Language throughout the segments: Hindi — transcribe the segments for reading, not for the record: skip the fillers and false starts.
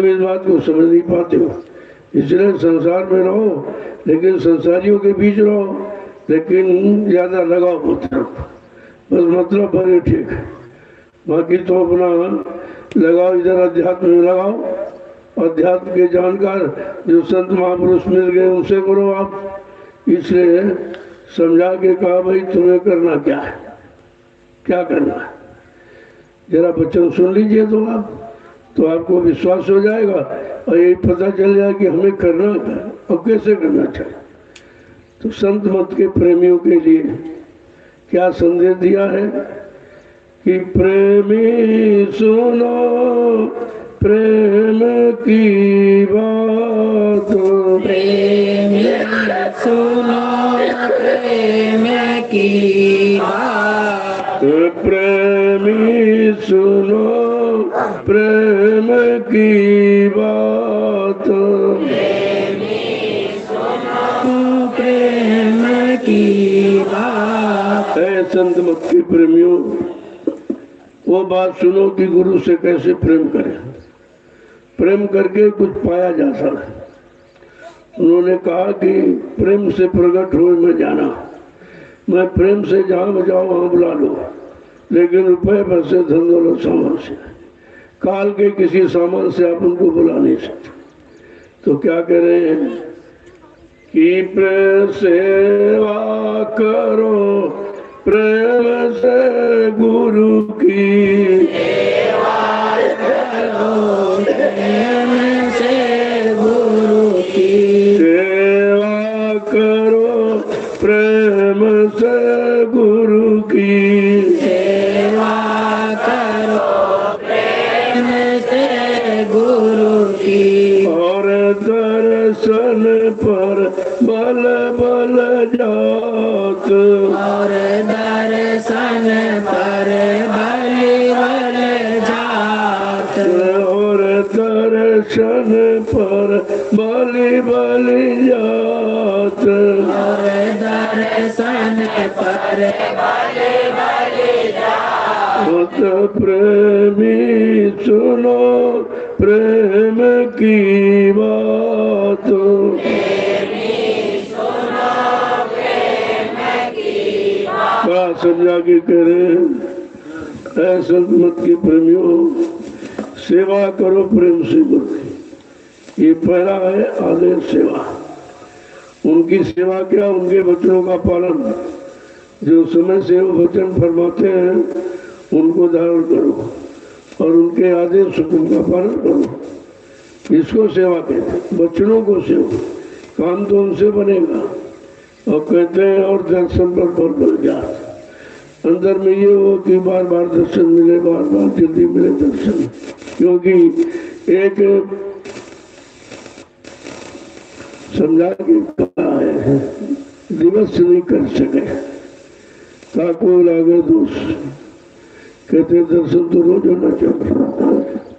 इस बात को समझ नहीं पाते हो, इसलिए संसार में रहो लेकिन संसारियों के बीच रहो, लेकिन ज्यादा लगाव मत रखो, बस मतलब भरे ठीक है। बाकी तो अपना लगाओ इधर अध्यात्म में लगाओ, अध्यात्म के जानकार जो संत महापुरुष मिल गए उनसे करो आप। इसलिए समझा के कहा भाई तुम्हें करना क्या है, क्या करना है, जरा वचन सुन लीजिए तो आपको विश्वास हो जाएगा और यही पता चल जाए कि हमें करना क्या और कैसे करना चाहिए। तो संत मत के प्रेमियों के लिए क्या संदेश दिया है कि प्रेमी सुनो प्रेम की बात, प्रेमी सुनो प्रेम की बात, प्रेमी सुनो प्रेम की बात, प्रेमी सुनो प्रेम की बात। है संत मत के प्रेमियों, वो बात सुनो कि गुरु से कैसे प्रेम करें, प्रेम करके कुछ पाया जा सकता। उन्होंने कहा कि प्रेम से प्रकट हुए में जाना, मैं प्रेम से जहाँ बजाओ वहाँ बुला लो, लेकिन रुपये पैसे धन दौलत सामान से, काल के किसी सामान से आप उनको बुला नहीं सकते। तो क्या कह रहे हैं कि प्रेम सेवा करो प्रेम से गुरु की सेवा करो प्रेम से गुरु की, सेवा करो प्रेम से गुरु की, सेवा करो प्रेम से गुरु की, और दर्शन पर बल बल जात, और दर्शन पर बलि बल जात, और दर्शन पर बलि बलि जात, और दर्शन पर बलि बलि जात। मत प्रेमी सुनो प्रेम की बात, बड़ा समझा के कह रहे हैं ऐ संत मत के प्रेमियों, सेवा करो प्रेम से गुरु की। ये पहला है आदेश सेवा। उनकी सेवा क्या, उनके वचनों का पालन, जो समय से वो वचन फरमाते हैं उनको धारण करो और उनके आदेश हुक्म का पालन करो, इसको सेवा कहते हैं। वचनों को सेवा, काम तो उनसे बनेगा। और कहते हैं और दर्शन पर बल बल जात, अंदर में ये हो कि बार बार दर्शन मिले, बार बार जल्दी मिले दर्शन, क्योंकि एक समझा के कहा है दिवस नहीं कर सके ताको लागे दोष, कहते दर्शन तो रोज होना चाहिए,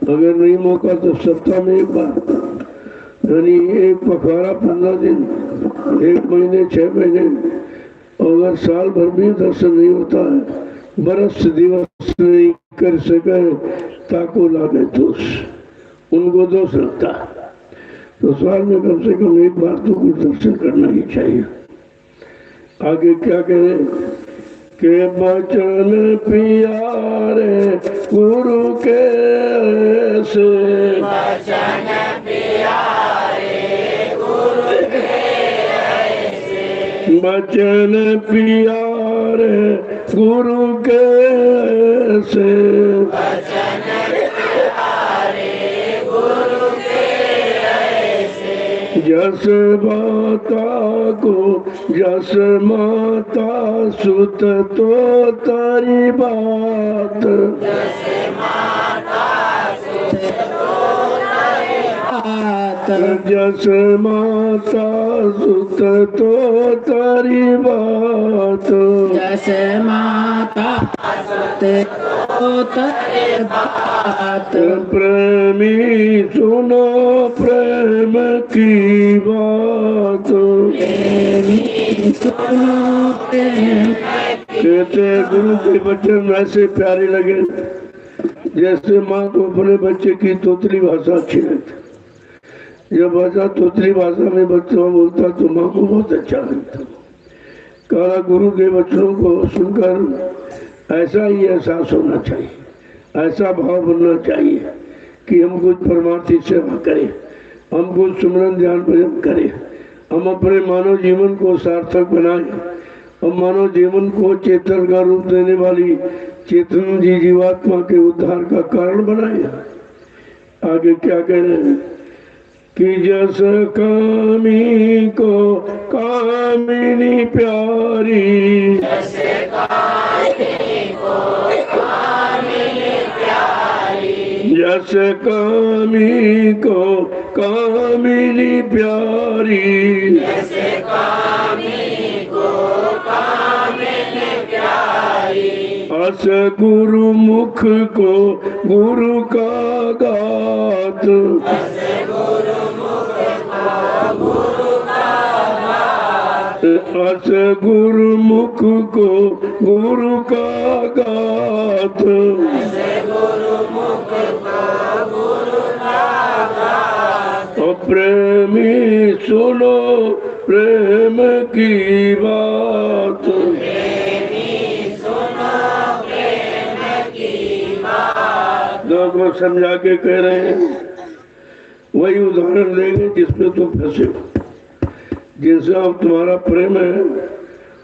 अगर नहीं मौका तो सप्ताह में एक बार, यानी एक पखवाड़ा 15 दिन, 1 महीने 6 महीने, अगर साल भर भी दर्शन नहीं होता है, बरस दिवस नहीं कर सके ताको लागे दोष, उनको दोष लगता है। तो साल में कम से कम एक बार तो कुछ दर्शन करना ही चाहिए। आगे क्या कहें के बचन प्यारे गुरु के से, बचन प्यारे गुरु के ऐसे, बचन प्यारे गुरु के से, बचन प्यारे गुरु के ऐसे, जस माता को जस माता सुत तो तारी बात, जस माता सुत तो तारी बात, जस माता सुत तो तारी बात, जस माता सुत तो तारी बात। प्रेमी सुनो प्रेम की बात, प्रेमी सुनो प्रेम कहते गुरु के वचन ऐसे प्यारे लगे जैसे माँ को अपने बच्चे की तोतली भाषा अच्छी लगती, जब बच्चा तोतली भाषा में बच्चा बोलता तो माँ को बहुत अच्छा लगता। कहा गुरु के वचनों को सुनकर ऐसा ही एहसास होना चाहिए, ऐसा भाव बनना चाहिए कि हम कुछ परमार्थी सेवा करें, हम कुछ सुमरन ध्यान भजन करें, हम अपने मानव जीवन को सार्थक बनाएं, हम मानव जीवन को चेतन का रूप देने वाली चेतन जीवात्मा के उद्धार का कारण बनाएं। आगे क्या कह रहे हैं कि जस कामी को कामिनी प्यारी, जस कामी को कामिनी प्यारी, जस कामी को कामिनी प्यारी, जस कामी को कामिनी प्यारी, अस गुरु मुख को गुरु का गात, अस गुरु मुख को गुरु का गात, अस गुरु मुख को गुरु का गात, अस गुरु मुख को गुरु का गात, प्रेमी सुनो प्रेम की बात, प्रेमी सुनो प्रेम की बात। को समझा के कह रहे हैं। वही उदाहरण देंगे जिसमें तुम फंसे हो, जिनसे अब तुम्हारा प्रेम है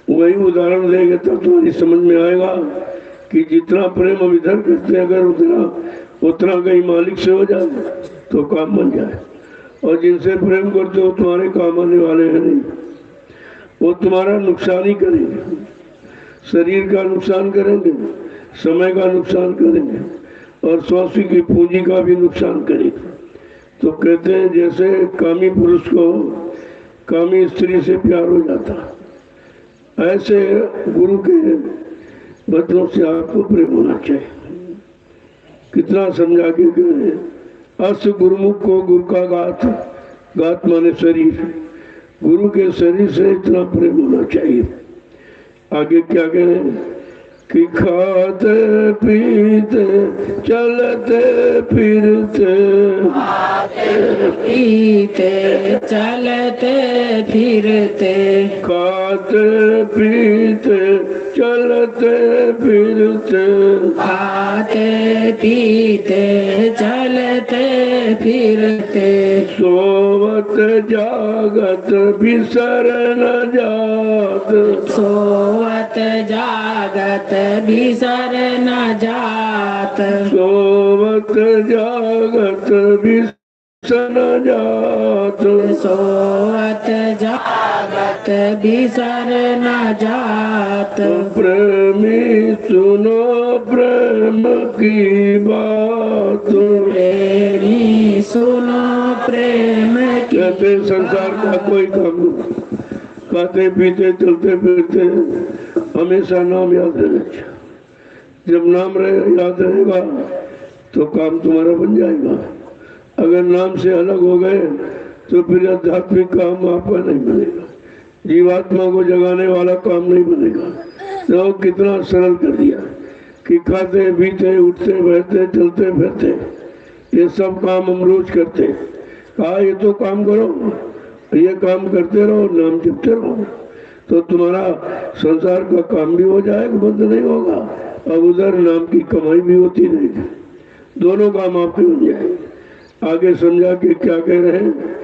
वही उदाहरण देंगे तब तुम्हारी समझ में आएगा कि जितना प्रेम हम इधर करते हैं अगर उतना कहीं मालिक से हो जाए तो काम बन जाए, और जिनसे प्रेम करते हो तुम्हारे काम आने वाले हैं नहीं, वो तुम्हारा नुकसान ही करेंगे, शरीर का नुकसान करेंगे, समय का नुकसान करेंगे और स्वास्थ्य की पूंजी का भी नुकसान करेंगे। तो कहते हैं जैसे कामी पुरुष को कामी स्त्री से प्यार हो जाता, ऐसे गुरु के वचनों से आपको प्रेम होना चाहिए। कितना समझा के कहे, अस गुरुमुख को गुरु का गात, गात माने शरीर, गुरु के शरीर से इतना प्रेम होना चाहिए। आगे क्या कह रहे हैं कि खाते पीते चलते फिरते, खाते पीते चलते फिरते, खाते पीते चलते फिरते, खाते पीते चलते फिरते, सोवत जागत बिसर न जात, सोवत जागत बिसर न जात, सोवत जागत बिसर न जात, सोवत जागत बिसर न जात, प्रेमी सुनो प्रेम की बात, प्रेमी सुनो प्रेम की कहते संसार का कोई काम नहीं, खाते पीते चलते फिरते हमेशा नाम याद रहना चाहिए। जब नाम याद रहेगा तो काम तुम्हारा बन जाएगा। अगर नाम से अलग हो गए तो फिर आध्यात्मिक काम आपका नहीं बनेगा, जीवात्मा को जगाने वाला काम नहीं बनेगा। तो कितना सरल कर दिया कि खाते पीते उठते बैठते चलते फिरते ये सब काम हम रोज करते। कहा ये तो काम करो, ये काम करते रहो, नाम जपते रहो तो तुम्हारा संसार का काम भी हो जाएगा, बंद नहीं होगा, अब उधर नाम की कमाई भी होती रहेगी, दोनों काम आपके हो जाएंगे। आगे समझा के क्या कह रहे हैं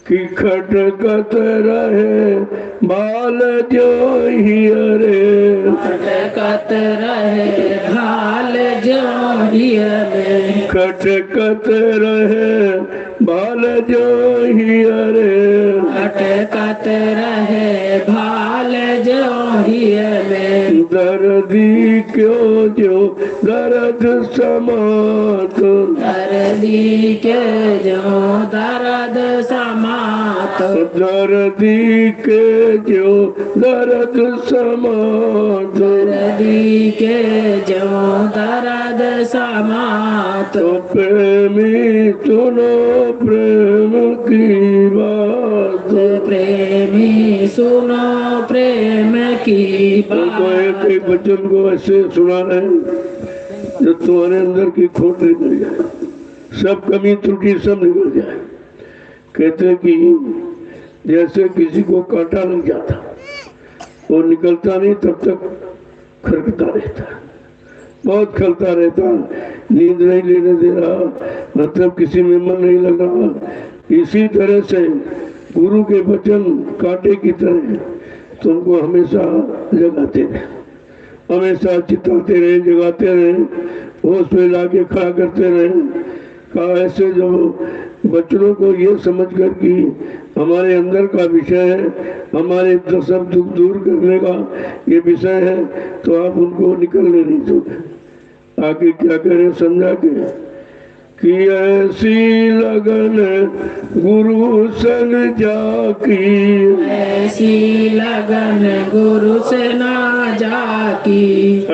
कि खटकत रहे बाल जो हियरे, खटकत रहे भाल जो हियरे, खटकत रहे बाल जो हियरे, खटकत रहे भाल जो हियरे, दर्दी क्यों जो दर्द समात, दर्दी के जो दर्द समात, दर्दी के जो दर्द समात, दर्दी के जो दर्द समात, तो प्रेमी सुनो प्रेम की बात, प्रेमी सुनो प्रेम की तो बात। एक एक वचन को ऐसे सुना रहे हैं जो तुम्हारे अंदर की खोट निकल जाए, सब कमी त्रुटि सब निकल जाए। कहते हैं कि जैसे किसी को कांटा लग जाता, वो निकलता नहीं तब तक खरकता रहता, बहुत खलता रहता, नींद नहीं लेने दे रहा, मतलब किसी में मन नहीं लग रहा। इसी तरह से गुरु के वचन कांटे की तरह तुमको हमेशा जगाते रहे, हमेशा चिताते रहे, जगाते रहे, होश में लाके खड़ा करते रहे। कहा ऐसे जब बच्चों को ये समझ कर कि हमारे अंदर का विषय है, हमारे सब दुख दूर करने का ये विषय है, तो आप उनको निकलने नहीं दोगे। आगे क्या करें समझा के कि ऐसी लगन गुरु संग जाकी, ऐसी लगन गुरु से ना जाकी,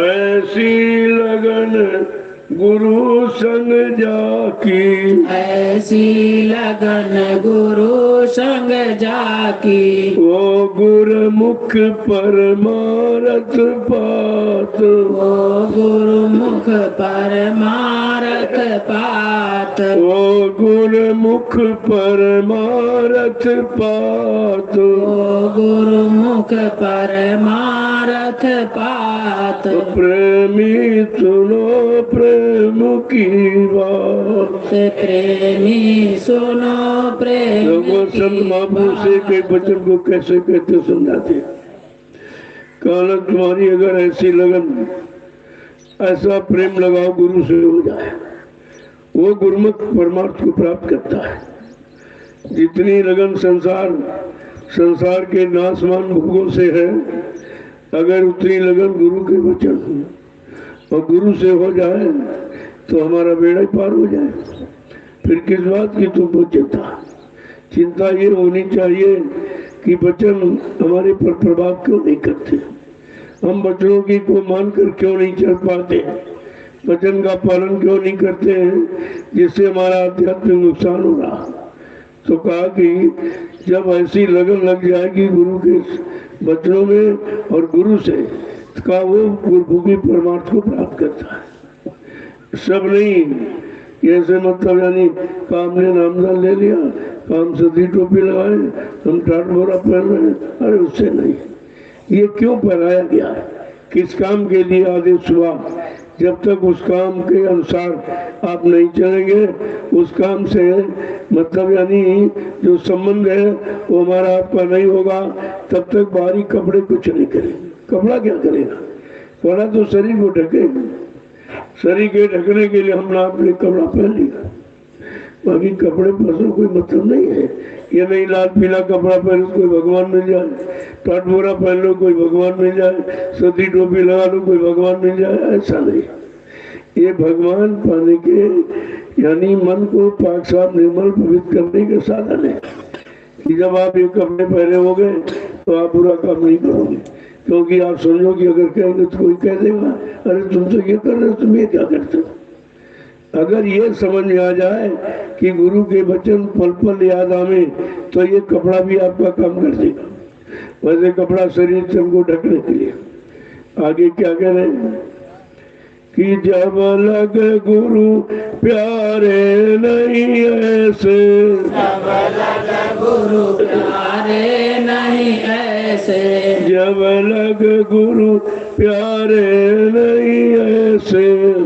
ऐसी लगन गुरु संग जाकी, ऐसी लगन गुरु संग जाकी। वो गुरमुख परमारथ पात, वो गुरुमुख परमारथ पात, वो गुरमुख परमारथ पात, वो गुरुमुख परमारथ पात। प्रेमी सुनो प्रेम की बात, प्रेमी सुनो प्रेम लोगों संत महापुरुष से के वचन को कैसे कहते समझाते। कहना तुम्हारी अगर ऐसी लगन, ऐसा प्रेम लगाओ गुरु से हो जाए, वो गुरुमुख परमार्थ को प्राप्त करता है। जितनी लगन संसार के नाशमान भोगों से है, अगर उतनी लगन गुरु के वचन और गुरु से हो जाए तो हमारा बेड़ा ही पार हो जाए। फिर किस बात की तुमको चिंता ये होनी चाहिए कि वचन हमारे पर प्रभाव क्यों नहीं करते, हम वचनों की को मानकर क्यों नहीं चल पाते, वचन का पालन क्यों नहीं करते हैं, जिससे हमारा आध्यात्मिक नुकसान हो रहा। तो कहा कि जब ऐसी लगन लग जाएगी गुरु के वचनों में और गुरु से, का वो गुरुमुखी परमार्थ को प्राप्त करता है। सब नहीं ऐसे मतलब यानी काम ने नामदान ले लिया, काम सदी टोपी लगाए, हम टाट बोरा पहन रहे हैं, अरे उससे नहीं। ये क्यों पहनाया गया है, किस काम के लिए आदेश हुआ? जब तक उस काम के अनुसार आप नहीं चलेंगे, उस काम से मतलब यानी जो संबंध है वो हमारा आपका नहीं होगा, तब तक बाहरी कपड़े कुछ नहीं करेंगे। कपड़ा क्या करेगा? कपड़ा तो शरीर को ढकेगा, शरीर के ढकने के लिए हमने आपने कपड़ा पहन लिया, बाकी कपड़े पर कोई मतलब नहीं है। ये नहीं लाल पीला कपड़ा पहन लो कोई भगवान मिल जाए, टाट बोरा पहन लो कोई भगवान मिल जाए, सदी टोपी लगा लो कोई भगवान मिल जाए, ऐसा नहीं। ये भगवान पाने के यानी मन को पाक साफ निर्मल पवित्र करने के साधन है कि जब आप ये कपड़े पहने हो गए तो आप बुरा काम नहीं करोगे, क्योंकि आप समझो कि अगर कहेंगे तो कोई कह देगा अरे तुम तो ये कर रहे हो, तुम ये क्या करते हो। अगर ये समझ में आ जाए कि गुरु के वचन पल पल याद आवे तो ये कपड़ा भी आपका काम कर देगा। वैसे कपड़ा शरीर से हमको ढकने के लिए। आगे क्या कह रहे हैं कि जब लग गुरु प्यारे नहीं ऐसे, जब लग गुरु प्यारे नहीं ऐसे, जब लग गुरु प्यारे नहीं ऐसे,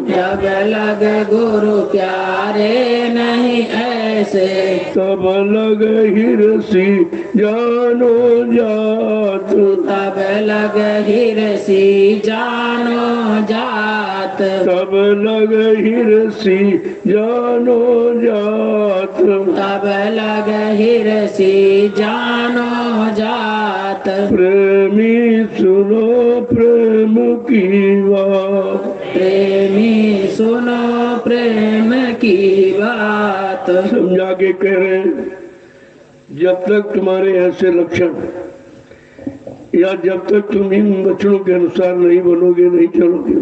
जब लग गुरु प्यारे नहीं ऐसे, तब लग हिरसी जानो जात, तब लग हिरसी जानो जात, तब लग हिरसी जानो जात, तब लग हिरसी जानो जात। प्रेमी सुनो प्रेम की बात, प्रेमी सुनो प्रेम की बात। समझा के कह रहे हैं जब तक तुम्हारे ऐसे लक्षण या जब तक तुम इन वचनों के अनुसार नहीं बनोगे, नहीं चलोगे,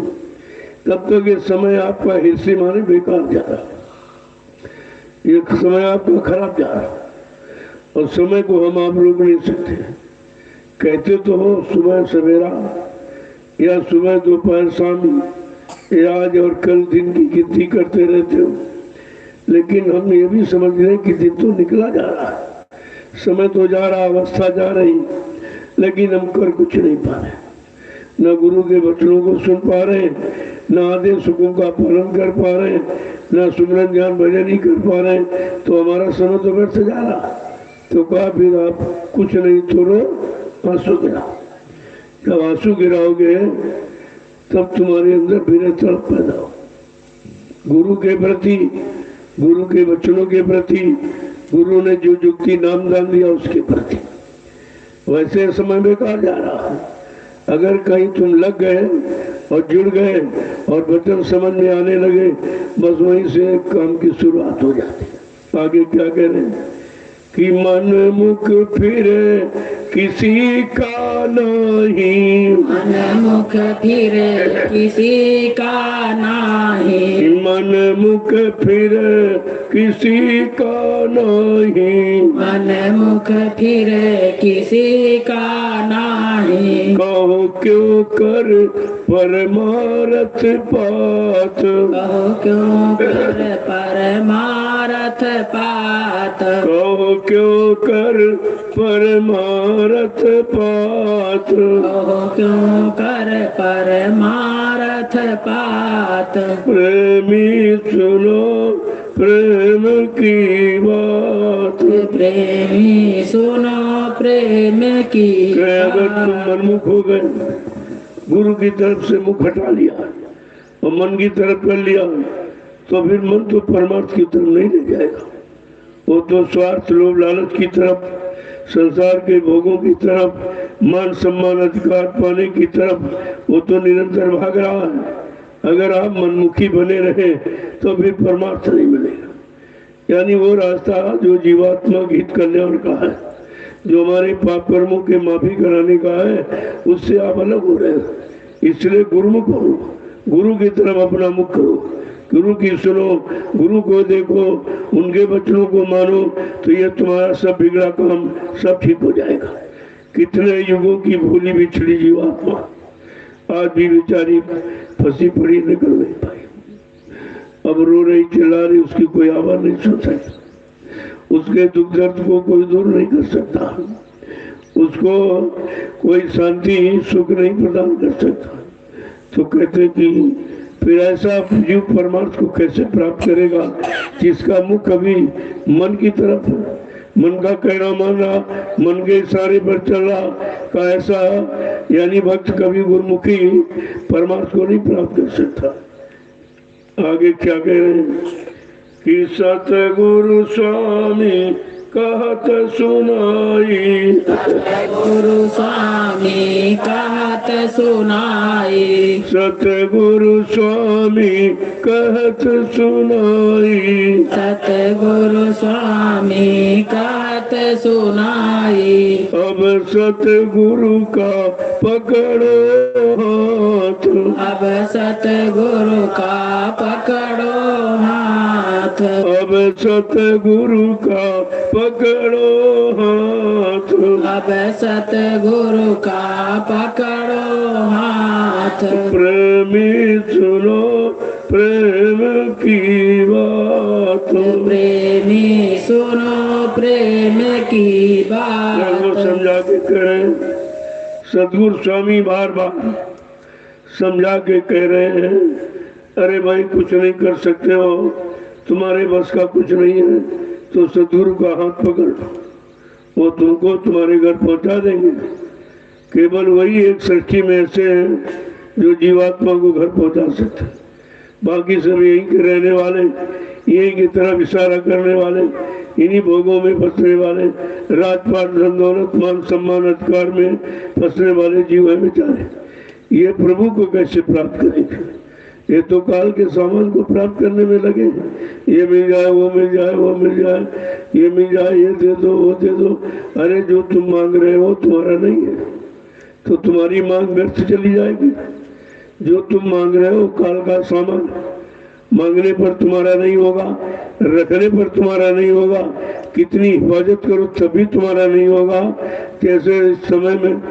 तब तक ये समय आपका हिस्से माने बेकार जा रहा, ये समय आपका खराब जा रहा। और समय को हम आप रोक नहीं सकते। कहते तो हो सुबह सवेरा या सुबह दोपहर शाम ये आज और कल दिन की गिनती करते रहते हो, लेकिन हम ये भी समझ रहे हैं कि दिन तो निकला जा रहा है, समय तो जा रहा, अवस्था जा रही, लेकिन हम कर कुछ नहीं पा रहे, न गुरु के वचनों को सुन पा रहे, न आदेश सुखों का पालन कर पा रहे, न सुमरन ज्ञान भजन ही कर पा रहे, तो हमारा समय तो व्यर्थ जा रहा। तो कहा फिर आप कुछ नहीं छोड़ो, आंसू गिराओ। जब आंसू गिराओगे तब तुम्हारे अंदर फिर तड़प पैदा हो, गुरु के प्रति, गुरु के वचनों के प्रति, गुरु ने जो युक्ति नाम दान दिया उसके प्रति। वैसे समय बेकार जा रहा है। अगर कहीं तुम लग गए और जुड़ गए और वचन समझ में आने लगे, बस वहीं से काम की शुरुआत हो जाती। आगे क्या कह रहे हैं कि मन मुख फिरे किसी का नहीं, मन मुख फिरे किसी का नाही, मन मुख फिरे किसी का नहीं, मन मुख फिरे किसी का नाही। कहो क्यों कर परमारथ पात, कहो क्यों कर परमारथ पात, कहो क्यों कर परमारथ पात, कहो क्यों कर परमारथ पात। प्रेमी सुनो प्रेम की बात, प्रेमी सुनो प्रेम की अगर तुम बात। मनमुख हो गए, गुरु की तरफ से मुख हटा लिया और मन की तरफ कर लिया, तो फिर मन तो परमार्थ की तरफ नहीं ले जाएगा, वो तो स्वार्थ लोभ लालच की तरफ, संसार के भोगों की तरफ, मान सम्मान अधिकार पाने की तरफ वो तो निरंतर भाग रहा है। अगर आप मनमुखी बने रहे तो फिर परमार्थ नहीं मिलेगा। यानी वो रास्ता जो जीवात्मा के हित कल्याण का है, जो हमारे पाप कर्मों के माफी कराने का है, उससे आप अलग हो रहे हो। इसलिए गुरुमुख हो, गुरु की तरफ अपना मुख करो, गुरु की सुनो, गुरु को देखो, उनके वचनों को मानो, तो ये तुम्हारा सब बिगड़ा काम सब ठीक हो जाएगा। कितने युगों की भूली बिछड़ी जीवात्मा आज भी बेचारी फंसी पड़ी, निकल नहीं पाई, अब रो रही चिल्ला रही, उसकी कोई आवाज नहीं सुन सकता, उसके दुख दर्द को कोई दूर नहीं कर सकता, उसको कोई शांति सुख नहीं प्रदान कर सकता। तो कहते कि फिर ऐसा जीव परमार्थ को कैसे प्राप्त करेगा जिसका मुख कभी मन की तरफ, मन का कहना मानना, मन के इशारे पर चल रहा का ऐसा, यानी भक्त कभी गुरुमुखी परमार्थ को नहीं प्राप्त कर सकता। आगे क्या कह रहे हैं कि सतगुरु स्वामी कहत सुनाई, सतगुरु स्वामी कहत सुनाई, सतगुरु स्वामी कहत सुनाई, सतगुरु स्वामी कहत सुनाई। अब सतगुरु का पकड़ो हाथ, अब सतगुरु का पकड़ो हाथ, अब सतगुरु का पकड़ो हाथ, अब सतगुरु का पकड़ो हाथ। प्रेमी सुनो प्रेम की बात, प्रेमी सुनो प्रेम की वो बात। समझा के करें। सदगुरु स्वामी बार बार समझा के कह रहे हैं, अरे भाई कुछ नहीं कर सकते हो, तुम्हारे बस का कुछ नहीं है, तो सदगुरु का हाथ पकड़ लो, वो तुमको तुम्हारे घर पहुंचा देंगे। केवल वही एक सृष्टि में ऐसे हैं जो जीवात्मा को घर पहुंचा सकते हैं, बाकी सब यहीं के रहने वाले, यहीं की तरफ इशारा करने वाले, इन्हीं भोगों में फंसने वाले, राजपाट धन दौलत मान सम्मान अधिकार में फंसने वाले जीव है बेचारे। ये प्रभु को कैसे प्राप्त करेंगे? ये तो काल के सामान को प्राप्त करने में लगे, ये मिल जाए, वो मिल जाए, वो मिल जाए, ये मिल जाए, ये दे दो, वो दे दो। अरे जो तुम मांग रहे हो तुम्हारा नहीं है, तो तुम्हारी मांग व्यर्थ चली जाएगी। जो तुम मांग रहे हो काल का सामान, मांगने पर तुम्हारा नहीं होगा, रखने पर तुम्हारा नहीं होगा, कितनी हिफाजत करो तभी तुम्हारा नहीं होगा। कैसे इस समय में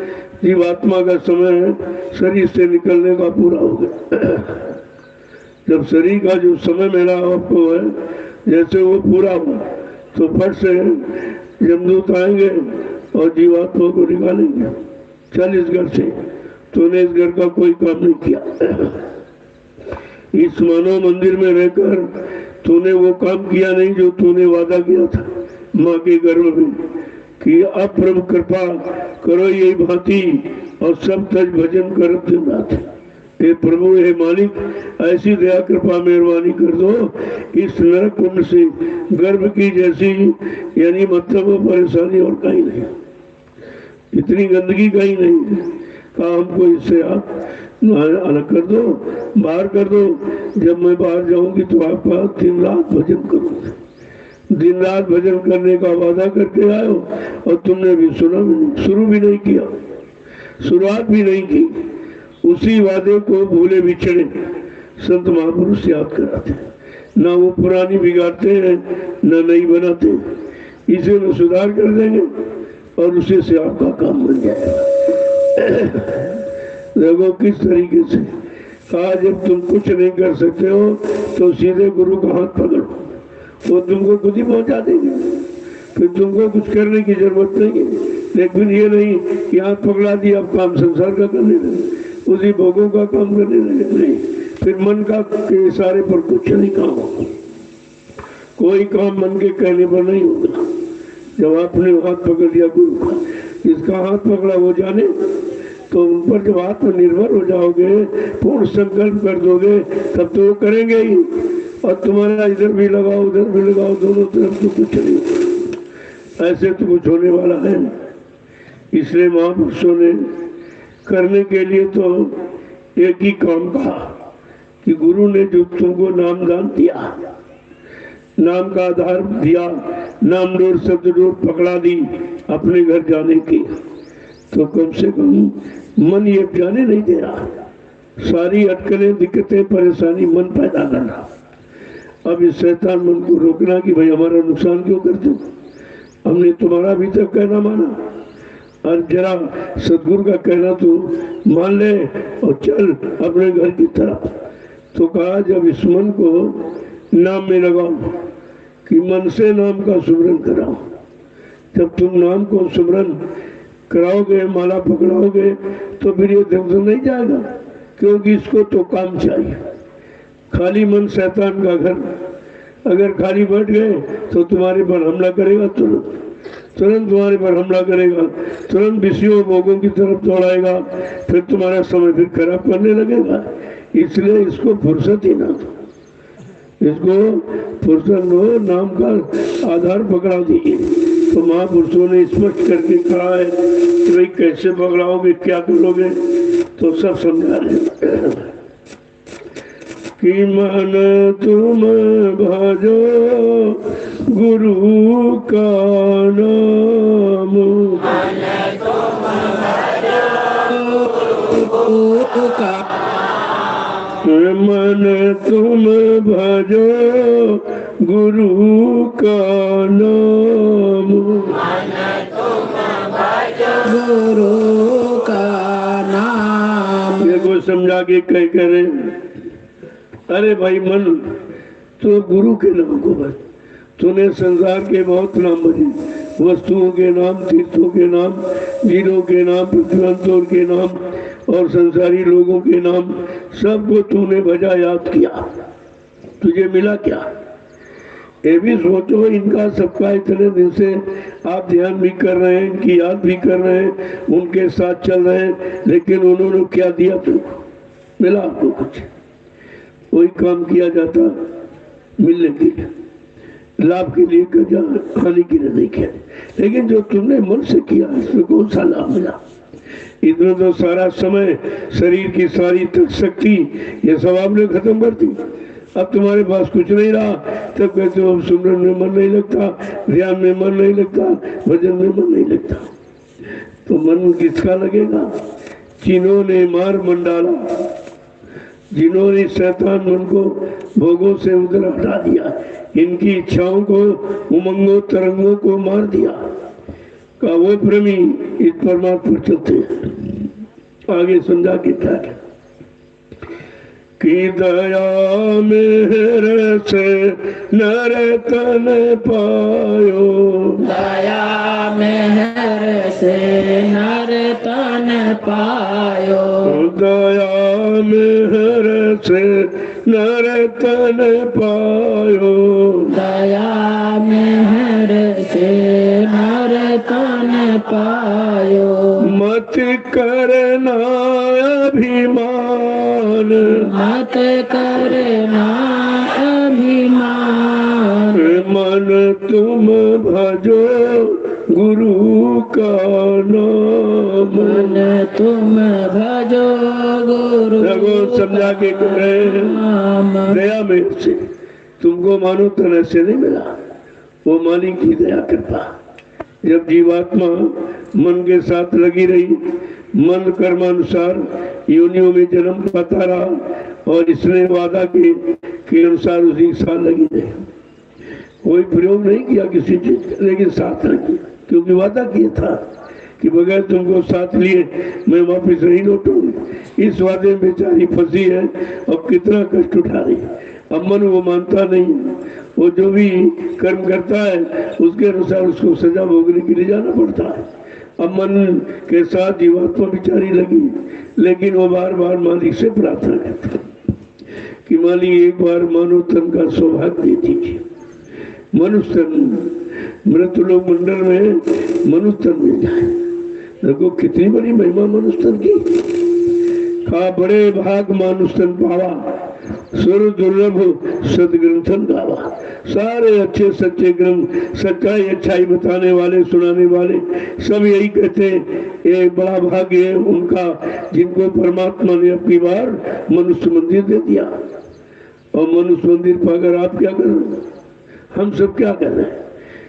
जीवात्मा का समय है शरीर से निकलने का पूरा हो गया। जब शरीर का जो समय मेरा आपको है, जैसे वो पूरा हो तो फट से यमदूत आएंगे और जीवात्मा को निकालेंगे। चल इस घर से, तूने इस घर का कोई काम नहीं किया। इस मानव मंदिर में रहकर तूने वो काम किया नहीं जो तूने वादा किया था माँ के गर्भ में कि अब प्रभु कृपा करो यही भांति और सब तज भजन करब दिन रात। हे प्रभु, हे मालिक, ऐसी दया कृपा मेहरबानी कर दो, इस नरक कुंड से गर्भ की जैसी यानी मतलब वो परेशानी और कहीं नहीं, इतनी गंदगी कहीं नहीं है। कहा हमको इससे आप अलग कर दो, बाहर कर दो। जब मैं बाहर जाऊंगी तो आपका दिन रात भजन करूंगा। दिन रात भजन करने का वादा करके आए हो और तुमने भी सुना भी नहीं, शुरू भी नहीं किया, शुरुआत भी नहीं की। उसी वादे को भूले बिछड़े संत महापुरुष याद कराते, ना वो पुरानी बिगाड़ते हैं ना नई बनाते। इसे वो सुधार कर देंगे और उसी से आपका काम बन जाएगा। देखो किस तरीके से कहा, जब तुम कुछ नहीं कर सकते हो तो सीधे गुरु का हाथ पकड़ो, वो तुमको खुद ही पहुंचा देंगे, फिर तुमको कुछ करने की जरूरत नहीं है। लेकिन ये नहीं कि हाथ पकड़ा दिया अब काम संसार का करने लगे, उसी भोगों का काम करने लगे, नहीं, फिर मन का के इशारे पर कुछ नहीं काम होगा। कोई काम मन के कहने पर नहीं होगा। जब आपने हाथ पकड़ लिया गुरु का, जिसका हाथ पकड़ा वो जाने, तो उन पर जब आत्मनिर्भर हो जाओगे, पूर्ण संकल्प कर दोगे, तब तो वो करेंगे ही। और तुम्हारा इधर भी लगाओ उधर भी लगाओ, दोनों तरफ तो कुछ नहीं होगा। ऐसे तो कुछ होने वाला है नहीं। इसलिए महापुरुषों ने करने के लिए तो एक ही काम कहा कि गुरु ने जो तुमको नाम दान दिया, नाम का आधार दिया, नाम डोर शब्द डोर पकड़ा दी अपने घर जाने की, तो कम से कम मन ये जाने नहीं दे रहा। सारी अटकलें दिक्कतें परेशानी मन पैदा कर रहा। अब इस शैतान मन को रोकना कि भाई हमारा नुकसान क्यों करते हो, हमने तुम्हारा भी तक कहना माना, और जरा सदगुरु का कहना तो मान ले और चल अपने घर की तरफ। तो कहा जब इस मन को नाम में लगाओ कि मन से नाम का सुमरन कराओ, जब तुम नाम को सुमरन कराओगे, माला पकड़ाओगे, तो फिर ये धर्म नहीं जाएगा, क्योंकि इसको तो काम चाहिए। खाली मन शैतान का घर, अगर खाली बैठ गए तो तुम्हारे पर हमला करेगा, तुरंत तुम्हारे पर हमला करेगा, तुरंत विषयों भोगों की तरफ दौड़ाएगा, फिर तुम्हारा समय फिर खराब करने लगेगा। इसलिए इसको फुर्सत ही ना दो, इसको फुर्सत लो, नाम का आधार पकड़ा दीजिए। तो महापुरुषों ने स्पष्ट करके कहा है कि भाई कैसे पकड़ाओगे, क्या करोगे, तो सब समझा रहे कि मन तुम भजो गुरु का नाम, मन तुम भजो गुरु का नाम, गुरु का नाम। ये को समझा के कह करे, अरे भाई मन तो गुरु के नाम को बस, तूने संसार के बहुत नाम भजे, वस्तुओं के नाम, तीर्थों के नाम, वीरों के नाम, पृथ्वीवंतों के नाम और संसारी लोगों के नाम, सबको तूने भजा, याद किया, तुझे मिला क्या? ये भी सोचो, इनका सबका इतने दिन से आप ध्यान भी कर रहे हैं, इनकी याद भी कर रहे हैं, उनके साथ चल रहे हैं, लेकिन उन्होंने क्या दिया तुमको? मिला आपको कुछ? कोई काम किया जाता मिलने के लिए, लाभ के लिए किया, हानि के लिए नहीं किया। लेकिन जो तुमने मन से किया इसमें कौन सा लाभ मिला? इधर तो सारा समय, शरीर की सारी तक शक्ति, ये सब आपने खत्म कर दी। अब तुम्हारे पास कुछ नहीं रहा, तब कहते हो सुमरन में मन नहीं लगता, ध्यान में मन नहीं लगता, भजन में मन नहीं लगता। तो मन किसका लगेगा? जिन्होंने मार मन डाला, जिन्होंने शैतान मन को भोगों से उधर हटा दिया, इनकी इच्छाओं को, उमंगों तरंगों को मार दिया, का वो प्रेमी इस परमात्मा चलते हैं। आगे समझा के क्या की दया मेरे से नर तन पायो, दया मेहर से नर तन पायो, दया मेहर से नर तन पायो, दया मेहर से नर तन पायो, मत करना अभिमान, मत करना अभिमान, मन तुम भजो गुरु का नाम, मन तुम भजो गुरु देखो समझा के कहे नाम, दया में से तुमको मानो तन से नहीं मिला, वो मालिक की दया कृपा। जब जीवात्मा मन के साथ लगी रही, मन कर्मानुसार योनियों में जन्म पाता रहा और इसने वादा के अनुसार उसी साथ लगी रही, कोई प्रयोग नहीं किया किसी चीज का, लेकिन साथ रखी, क्योंकि वादा किया था कि बगैर तुमको साथ लिए मैं वापस नहीं लौटूंगी। इस वादे में बेचारी फंसी है, अब कितना कष्ट उठा रही। अब मन वो मानता नहीं, वो जो भी कर्म करता है उसके अनुसार उसको सजा भोगने के लिए जाना पड़ता है। अब मन के साथ जीवात्मा बेचारी लगी, लेकिन वो बार बार मालिक से प्रार्थना करता कि मालिक एक बार मानव तन का सौभाग्य दे दीजिए, मनुष्य तन, मृत लोग मंडल में मनुष्य तन मिल जाए। देखो कितनी बड़ी महिमा मनुष्य तन की, का बड़े भाग मनुष्य तन पावा, सुर दुर्लभ सदग्रंथन गावा। सारे अच्छे सच्चे ग्रंथ सच्चाई अच्छाई बताने वाले सुनाने वाले सब यही कहते एक बड़ा भाग्य है उनका जिनको परमात्मा ने अपनी बार मनुष्य मंदिर दे दिया। और मनुष्य मंदिर पर अगर आप क्या कर रहे हैं, हम सब क्या कर रहे हैं,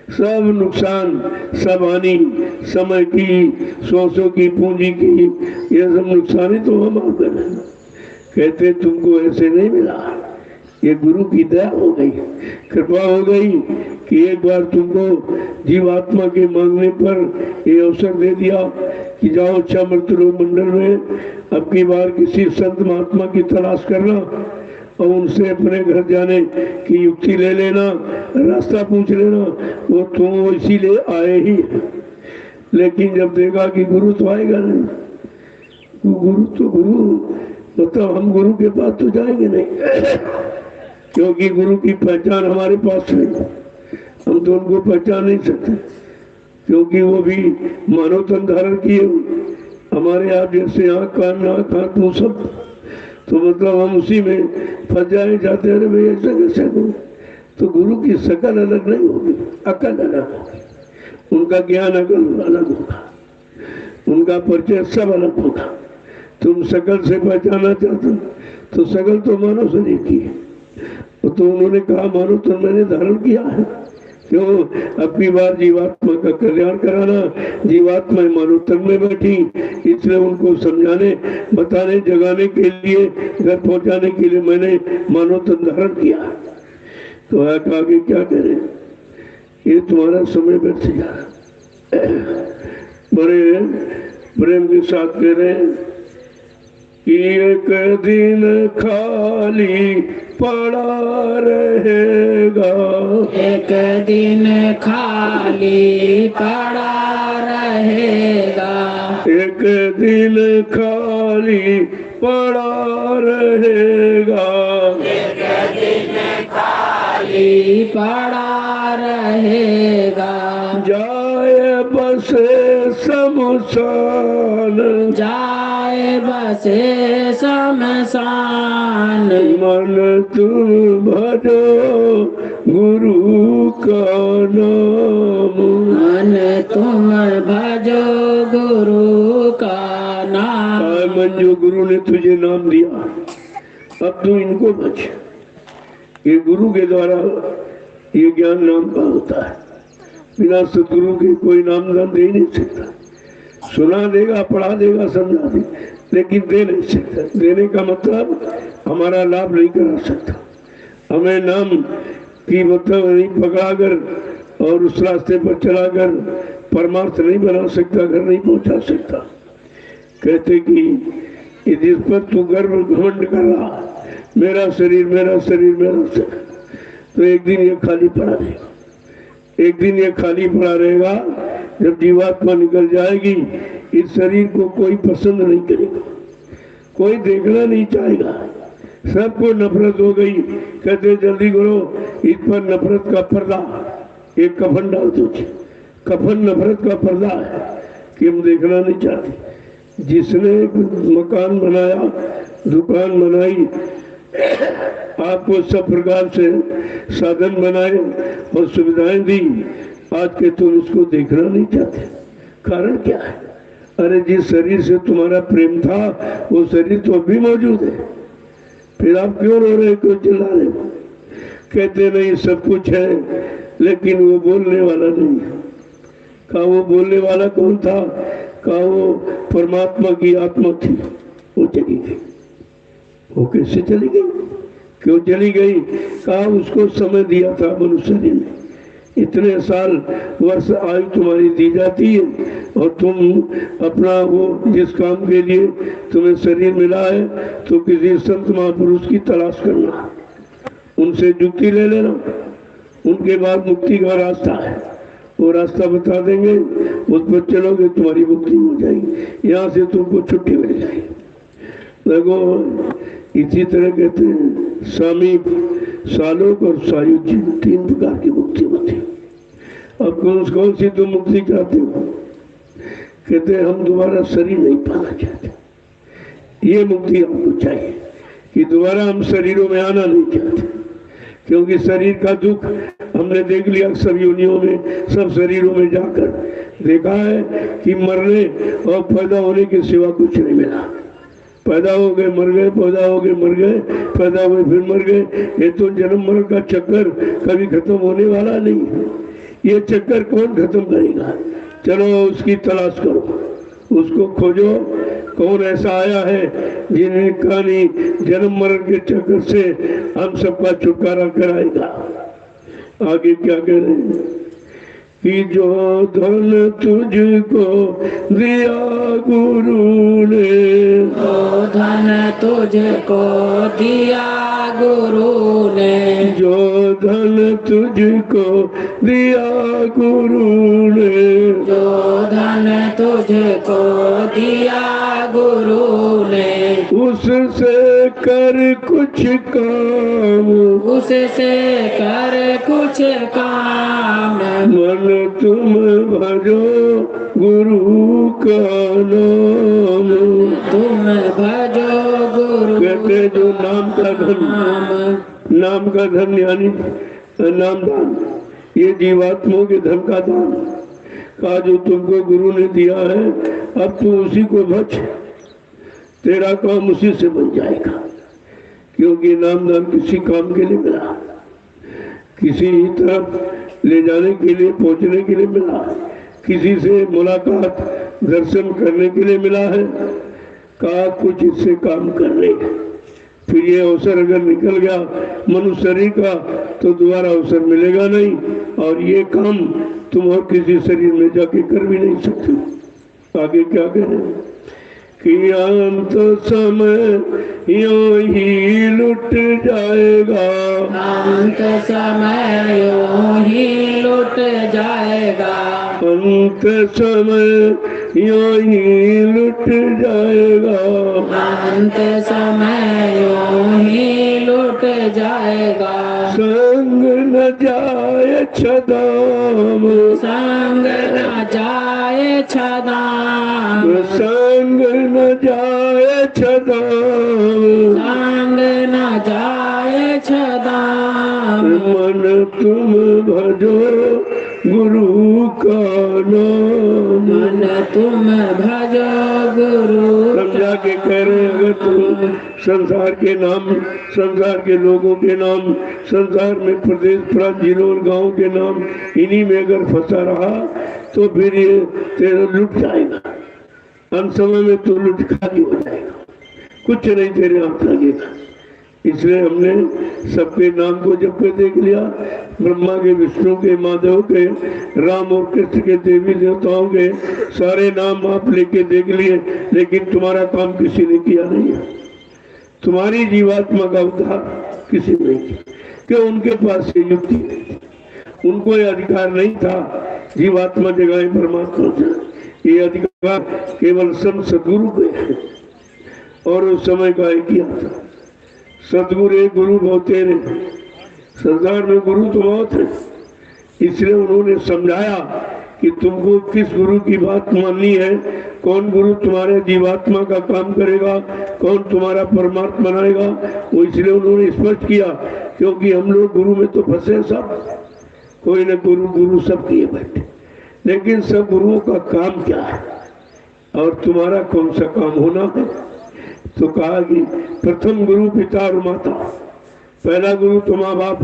सब नुकसान, सब हानि, समय की, सौसों की, पूंजी की, यह सब नुकसान ही तो हम आप कर रहे हैं। कहते तुमको ऐसे नहीं मिला, ये गुरु की दया हो गई, कृपा हो गई कि एक बार तुमको जीवात्मा के मांगने पर ये अवसर दे दिया कि जाओ मृत लोक मंडल में अब की बार किसी संत महात्मा की तलाश करना और उनसे अपने घर जाने की युक्ति ले लेना, रास्ता पूछ लेना, वो तुम इसीलिए आए ही। लेकिन जब देखा कि गुरु तो आएगा नहीं, गुरु तो गुरु, मतलब हम गुरु के पास तो जाएंगे नहीं क्योंकि गुरु की पहचान हमारे पास नहीं, हम तो उनको पहचान नहीं सकते क्योंकि वो भी मानव तन धारण किए हमारे आप जैसे आँख कान नाक हाथ मुंह सब, तो मतलब हम उसी में फंस जाए जाते हैं। भाई ऐसा कैसे गुरु, तो गुरु की शकल अलग नहीं होगी, अकल अलग होगी, उनका ज्ञान अलग होगा, उनका परिचय सब अलग होगा। तुम शकल से पहचाना चाहते तो शकल तो मानव शरीर की है, तो उन्होंने कहा मानव तो मैंने धारण किया है, क्यों अपनी बार जीवात्मा का कल्याण कराना, जीवात्मा मानव तन में बैठी, इसलिए उनको समझाने बताने जगाने के लिए घर पहुंचाने के लिए मैंने मानव तन धारण किया। तो आगे क्या करें, ये तुम्हारा समय व्यर्थ जा रहा। बड़े प्रेम के साथ कह रहे हैं एक दिन खाली पड़ा रहेगा, एक दिन खाली पड़ा रहेगा, एक दिन खाली पड़ा रहेगा, एक दिन खाली पड़ा रहेगा, जाए बसे शमशान, जाए बसे शमशान, मन तुम भजो गुरु का नाम, मन तुम भजो गुरु का नाम। मन जो गुरु ने तुझे नाम दिया अब तू इनको भज। ये गुरु के द्वारा ये ज्ञान नाम का होता है, बिना सदगुरु के कोई नाम दान दे नहीं सकता। सुना देगा, पढ़ा देगा, समझा देगा, लेकिन दे नहीं सकता। देने का मतलब हमारा लाभ नहीं करा सकता, हमें नाम की मतलब नहीं पकड़ाकर और उस रास्ते पर चलाकर परमार्थ नहीं बना सकता, घर नहीं पहुंचा सकता। कहते कि जिस पर तू गर्व घमंड कर रहा मेरा शरीर मेरा शरीर मेरा शरीर, तो एक दिन ये खाली पड़ा रहेगा। एक दिन ये खाली पड़ा रहेगा। जब जीवात्मा निकल जाएगी, इस शरीर को कोई पसंद नहीं करेगा, कोई देखना नहीं चाहेगा, सबको नफरत हो गई। कहते जल्दी करो, इस पर नफरत का पर्दा, एक कफन डाल दो। कफन नफरत का पर्दा है कि हम देखना नहीं चाहते। जिसने मकान बनाया, दुकान बनाई, आपको सब प्रकार से साधन बनाए और सुविधाएं दी, आज के तुम उसको देखना नहीं चाहते। कारण क्या है? अरे जिस शरीर से तुम्हारा प्रेम था, वो शरीर तो अभी मौजूद है, फिर आप क्यों रो रहे, क्यों चिल्ला रहे? कहते नहीं सब कुछ है, लेकिन वो बोलने वाला नहीं है। कहा वो बोलने वाला कौन था? कहा वो परमात्मा की आत्मा थी, वो चली गई। वो कैसे चली गई, क्यों चली गई? कहा उसको समय दिया था मनुष्य ने, इतने साल वर्ष आयु तुम्हारी दी जाती है, और तुम अपना वो जिस काम के लिए तुम्हें शरीर मिला है, तो किसी संत महापुरुष की तलाश करना, उनसे जुक्ति ले लेना, उनके बाद मुक्ति का रास्ता है, वो रास्ता बता देंगे, उस पर चलोगे तुम्हारी मुक्ति हो जाएगी, यहाँ से तुमको छुट्टी मिल जाएगी। देखो इसी तरह कहते हैं सामीप, सालोक और सायुज्य, 3 प्रकार की मुक्ति होती है। अब कौन सी तुम मुक्ति चाहते हो? कहते हैं हम दोबारा शरीर नहीं पाना चाहते। ये मुक्ति हमको चाहिए कि दोबारा हम शरीरों में आना नहीं चाहते, क्योंकि शरीर का दुख हमने देख लिया सब योनियों में, सब शरीरों में जाकर देखा है कि मरने और पैदा होने के सिवा कुछ नहीं मिला। पैदा हो गए मर गए, पैदा हो गए मर गए, पैदा हुए फिर मर गए। ये तो जन्म मरण का चक्कर कभी खत्म होने वाला नहीं है। ये चक्कर कौन खत्म करेगा? चलो उसकी तलाश करो, उसको खोजो, कौन ऐसा आया है जिनका नहीं जन्म मरण के चक्कर से हम सबका छुटकारा कराएगा। आगे क्या कह रहे हैं कि जो धन तुझको दिया गुरु ने, जो धन तुझको दिया गुरु ने, जो धन तुझको दिया गुरु ने, जो धन तुझको दिया गुरु ने, उससे कर कुछ काम, उससे कर कुछ काम, मन तुम भजो गुरु का नाम। तुम भजो गुरु कहते जो नाम का धन, नाम। नाम का धन यानी नाम दान, ये जीवात्माओं के धन का दान का जो तुमको गुरु ने दिया है, अब तू उसी को भज, तेरा काम उसी से बन जाएगा। क्योंकि नाम दान किसी काम के लिए मिला, किसी तरफ ले जाने के लिए, पहुंचने के लिए मिला, किसी से मुलाकात दर्शन करने के लिए मिला है। कहा कुछ इससे काम कर ले, फिर ये अवसर अगर निकल गया मनुष्य शरीर का, तो दोबारा अवसर मिलेगा नहीं, और ये काम तुम और किसी शरीर में जाके कर भी नहीं सकते। आगे क्या करें कि अंत समय यूं ही लुट जाएगा, अंत समय यूं ही लुट जाएगा, अंत समय यूं ही लुट जाएगा, अंत समय यूं ही लुट जाएगा। संग न जाए छदाम, संग न जाए छदाम, संग न जाए छदाम, संग न जाए छदाम, मन तुम भजो गुरु का नाम। मन तुम भजो गुरु। समझा के कह रहे हैं, अगर तुम संसार के नाम, संसार के लोगों के नाम, संसार में प्रदेश प्रांत जिलों और गाँव के नाम, इन्हीं में अगर फंसा रहा, तो फिर ये तेरा लुट जाएगा। अंत समय में तो लुट खाली हो जाएगा, कुछ नहीं तेरे हाथ लगेगा। इसलिए हमने सबके नाम को जब पे देख लिया, ब्रह्मा के, विष्णु के, महादेव के, राम और कृष्ण के, देवी देवताओं के सारे नाम आप लेके देख लिए, लेकिन तुम्हारा काम किसी ने किया नहीं है। तुम्हारी जीवात्मा का उद्धार किसी ने नहीं किया, क्यों? उनके पास ये युक्ति नहीं थी, उनको ये अधिकार नहीं था जीवात्मा जगाए परमात्मा से। ये अधिकार केवल संत सदगुरु को है, और उस समय का एक किया था सदगुरु एक गुरु बहुत तेरे, संसार में गुरु तो बहुत है, इसलिए उन्होंने समझाया कि तुमको किस गुरु की बात माननी है, कौन गुरु तुम्हारे जीवात्मा का काम करेगा, कौन तुम्हारा परमात्मा बनाएगा। वो इसलिए उन्होंने स्पष्ट किया, क्योंकि हम लोग गुरु में तो फंसे सब, कोई न गुरु गुरु सब किए बैठे, लेकिन सब गुरुओं का काम क्या है और तुम्हारा कौन सा काम होना है। तो कहा कि प्रथम गुरु पिता और माता, पहला गुरु तो माँ बाप,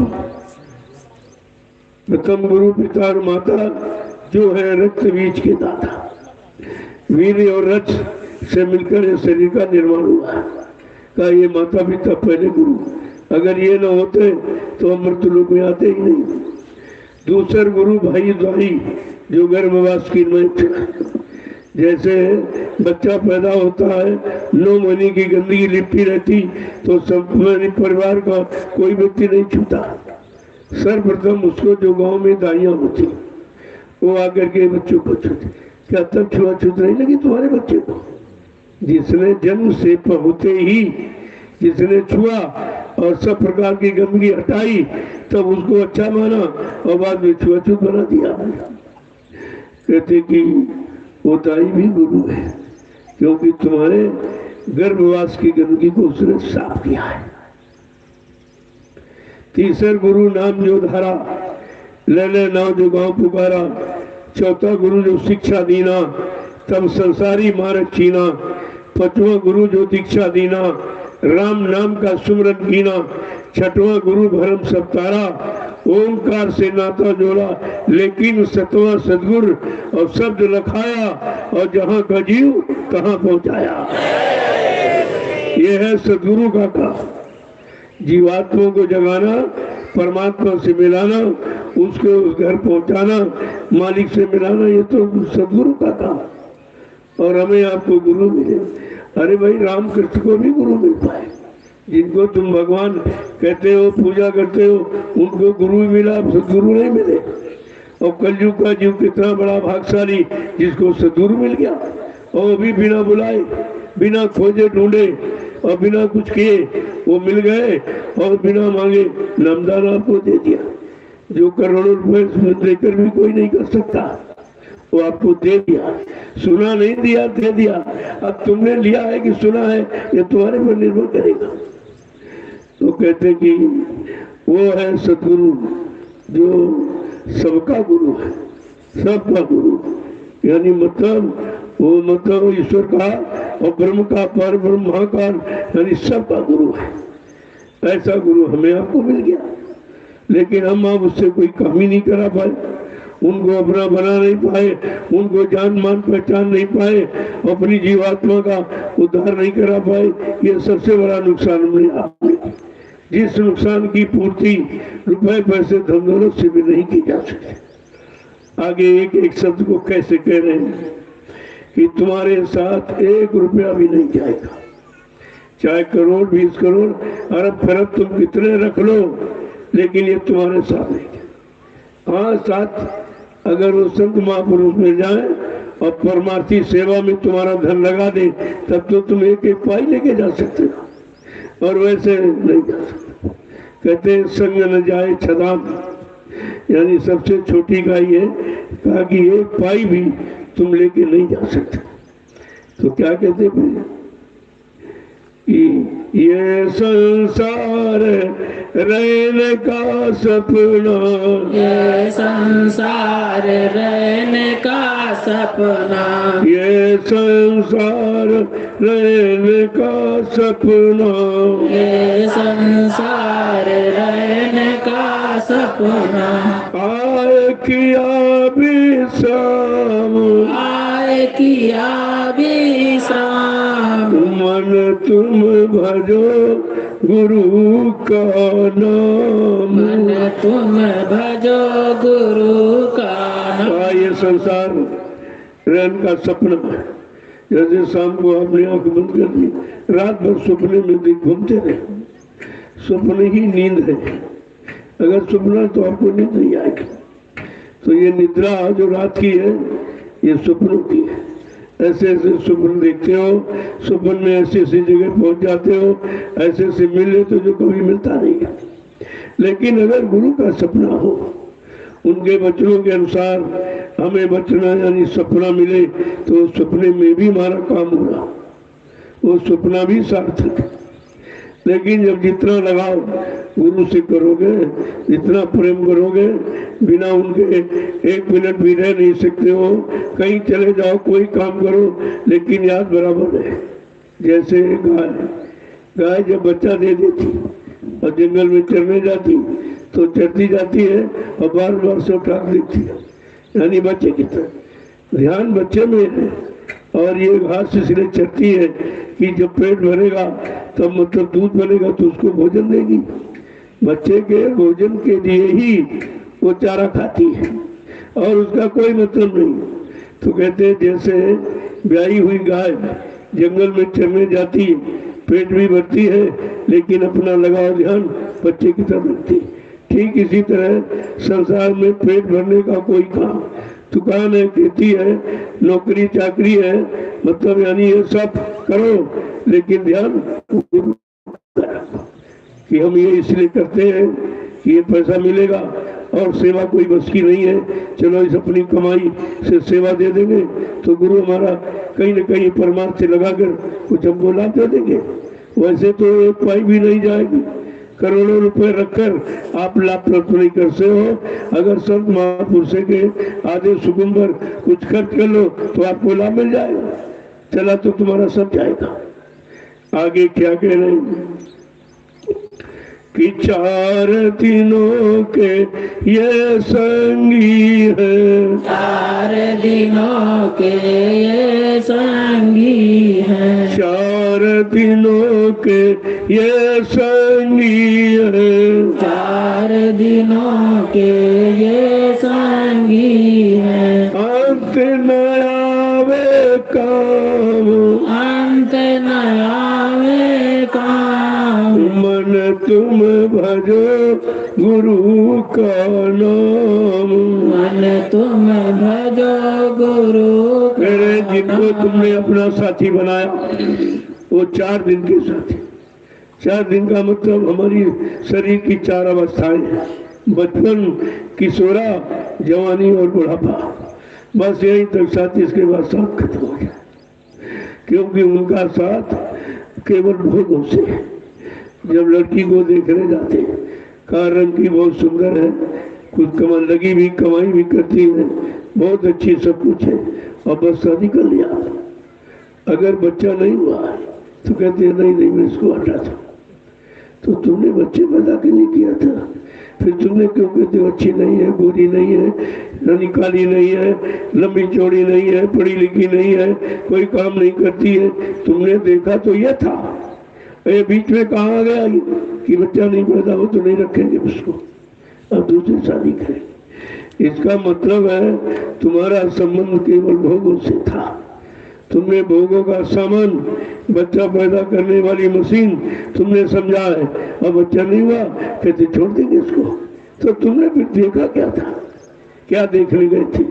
प्रथम गुरु पिता और माता जो है रक्त बीज के दाता, वीर्य और रच से मिलकर ये शरीर का निर्माण हुआ है। का ये माता पिता पहले गुरु, अगर ये न होते तो अमृत लोक में आते ही नहीं। दूसर गुरु भाई द्वारी जो गर्भवास की में, जैसे बच्चा पैदा होता है 9 महीने की गंदगी लिपटी रहती तो सब परिवार का कोई व्यक्ति नहीं छूता, सर्वप्रथम उसको जो गांव में दाइयां होती वो आकर के बच्चों को छूते। क्या तब छुआछूत नहीं लगी तुम्हारे बच्चे को? जिसने जन्म से होते ही जिसने छुआ और सब प्रकार की गंदगी हटाई तब उसको अच्छा माना और बाद में छुआछूत बना दिया। कहते कि वो दाई भी गुरु है, क्योंकि तुम्हारे गर्भवास की गंदगी को उसने साफ किया है। तीसर गुरु नाम जो धारा, ले नाव जो गांव पुकारा। चौथा गुरु जो शिक्षा दीना, तब संसारी मार्ग चीना। पांचवा गुरु जो दीक्षा दीना, राम नाम का सुमरन कीना। छठवां गुरु भरम सब तारा, ओंकार से नाता जोड़ा, लेकिन सतवां सदगुर और शब्द लखाया और जहां का जीव तहां पहुंचाया। यह है सदगुरु का काम, जीवात्मा को जगाना, परमात्मा से मिलाना, उसको उस घर पहुंचाना, मालिक से मिलाना, ये तो सदगुरु का काम। और हमें आपको गुरु मिले। अरे भाई रामकृष्ण को भी गुरु मिल पाए, जिनको तुम भगवान कहते हो, पूजा करते हो, उनको गुरु मिला, सदगुरु नहीं मिले। और कलयुग का जीव कितना बड़ा भाग्यशाली जिसको सदगुरु मिल गया, और भी बिना बुलाए, बिना खोजे ढूंढे और बिना कुछ किए वो मिल गए, और बिना मांगे नामदान आपको दे दिया। जो करोड़ों रुपए देकर भी कोई नहीं कर सकता, वो आपको दे दिया। सुना नहीं दिया, दे दिया। अब तुमने लिया है कि सुना है, ये तुम्हारे पर निर्भर करेगा। तो कहते कि वो है सदगुरु जो सबका गुरु है, सबका गुरु, यानी मतलब वो मतलब ईश्वर का और ब्रह्म का, पर ब्रह्म महाकाल, यानी सबका गुरु है। ऐसा गुरु हमें आपको मिल गया, लेकिन हम आप उससे कोई काम ही नहीं करा पाए, उनको अपना बना नहीं पाए, उनको जान मान पहचान नहीं पाए, अपनी जीवात्मा का उद्धार नहीं करा पाए। ये सबसे बड़ा नुकसान हमने आपने, जिस नुकसान की पूर्ति रुपए पैसे धन दौलत से भी नहीं की जा सकती। आगे एक एक शब्द को कैसे कह रहे हैं कि तुम्हारे साथ 1 रुपया भी नहीं जाएगा, चाहे करोड़ 20 करोड़ अरब खरब तुम कितने रख लो, लेकिन ये तुम्हारे साथ नहीं। हाँ, साथ अगर वो संत महापुरुष मिल जाए और परमार्थी सेवा में तुम्हारा धन लगा दे, तब तो तुम एक एक पाई लेके जा सकते हो, और वैसे नहीं जा सकते। कहते संग न जाए छदाम, यानी सबसे छोटी गाय है, कहा कि 1 पाई भी तुम लेके नहीं जा सकते। तो क्या कहते हैं कि ये संसार रहने का सपना, ये संसार रहने का सपना, ये संसार रहने का सपना, ये संसार रहने का सपना। आए किया विश्राम, आए किया विश्राम, मन तुम भजो गुरु का नाम, मन तुम भजो गुरु का नाम। ये संसार रहने का सपना है। जैसे शाम को आपने आंख बंद कर दी, रात भर सपने में घूमते रहे। सपने ही नींद है। अगर सपना तो आपको नींद नहीं आएगी। तो ये निद्रा जो रात की है ये सपनों की है। ऐसे ऐसे सपन देखते हो, सपन में ऐसी ऐसी जगह पहुंच जाते हो, ऐसे ऐसे मिले तो जो कभी मिलता नहीं है। लेकिन अगर गुरु का सपना हो, उनके वचनों के अनुसार हमें बचना यानी सपना मिले, तो सपने में भी हमारा काम होगा, वो सपना भी सार्थक है। लेकिन जब जितना लगाओ गुरु से करोगे, जितना प्रेम करोगे, बिना उनके एक मिनट भी रह नहीं सकते हो। कहीं चले जाओ, कोई काम करो, लेकिन याद बराबर है। जैसे गाय जब बच्चा दे देती और जंगल में चरने जाती तो चरती जाती है और बार बार से उठा देती है, यानी बच्चे की तरह ध्यान बच्चे में है। और ये घास इसलिए चरती है कि जब पेट भरेगा तब मतलब दूध बनेगा तो उसको भोजन देगी। बच्चे के भोजन के लिए ही वो चारा खाती है और उसका कोई मतलब नहीं। तो कहते हैं जैसे ब्याही हुई गाय जंगल में चरने जाती है, पेट भी भरती है लेकिन अपना लगाव ध्यान बच्चे की तरफ रखती है। ठीक इसी तरह संसार में पेट भरने का कोई काम, दुकान है, खेती है, नौकरी चाकरी है, मतलब यानी ये सब करो, लेकिन ध्यान कि हम ये इसलिए करते हैं कि ये पैसा मिलेगा और सेवा कोई बस की नहीं है, चलो इस अपनी कमाई से सेवा दे देंगे तो गुरु हमारा कहीं न कहीं परमार्थ से लगाकर कुछ हमको लाभ दे देंगे। वैसे तो एक पाई भी नहीं जाएगी, करोड़ों रुपए रखकर आप लाभ प्राप्त नहीं करते हो। अगर संत महापुरुष के आदेश हुकुम पर कुछ खर्च कर लो तो आपको लाभ मिल जाएगा, चला तो तुम्हारा सब जाएगा। आगे क्या कह रहे हैं कि 4 दिनों के ये संगी है, 4 दिनों के ये संगी हैं, 4 दिनों के ये संगी है, 4 दिनों के ये संगी हैं। अंत न आवे काम, अंत न आवे काम, मन तुम भजो गुरु का नाम। मन तुम भजो गुरु का मेरे जिनको तुमने अपना साथी बनाया वो 4 दिन के साथी। 4 दिन का मतलब हमारी शरीर की 4 अवस्थाएं, बचपन, किशोरा, जवानी और बुढ़ापा, बस यही तक साथ। इसके बाद साथ खत्म हो गया, क्योंकि उनका साथ केवल भोगों से। जब लड़की को देखने जाते, कार रंग की बहुत सुंदर है, कुछ कमाई लगी भी, कमाई भी करती है, बहुत अच्छी सब कुछ है, और बस शादी कर लिया। अगर बच्चा नहीं हुआ तो कहते हैं नहीं नहीं मैं इसको हटा था। तो तुमने बच्चे पैदा क्यों नहीं किया था? फिर तुमने क्यों कहते हो अच्छी नहीं है, गोरी नहीं है, रानी काली नहीं है, लंबी चौड़ी नहीं है, पढ़ी लिखी नहीं है, कोई काम नहीं करती है? तुमने देखा तो यह था, ये बीच में कहाँ आ गया कि बच्चा नहीं पैदा हो तो नहीं रखेंगे उसको, अब दूसरी शादी करें। इसका मतलब है तुम्हारा संबंध केवल भोगों से था। तुमने भोगों का सामान, बच्चा पैदा करने वाली मशीन तुमने समझा है, और बच्चा नहीं हुआ कहते छोड़ देंगे इसको। तो तुमने फिर देखा क्या था? क्या देखने गए थे?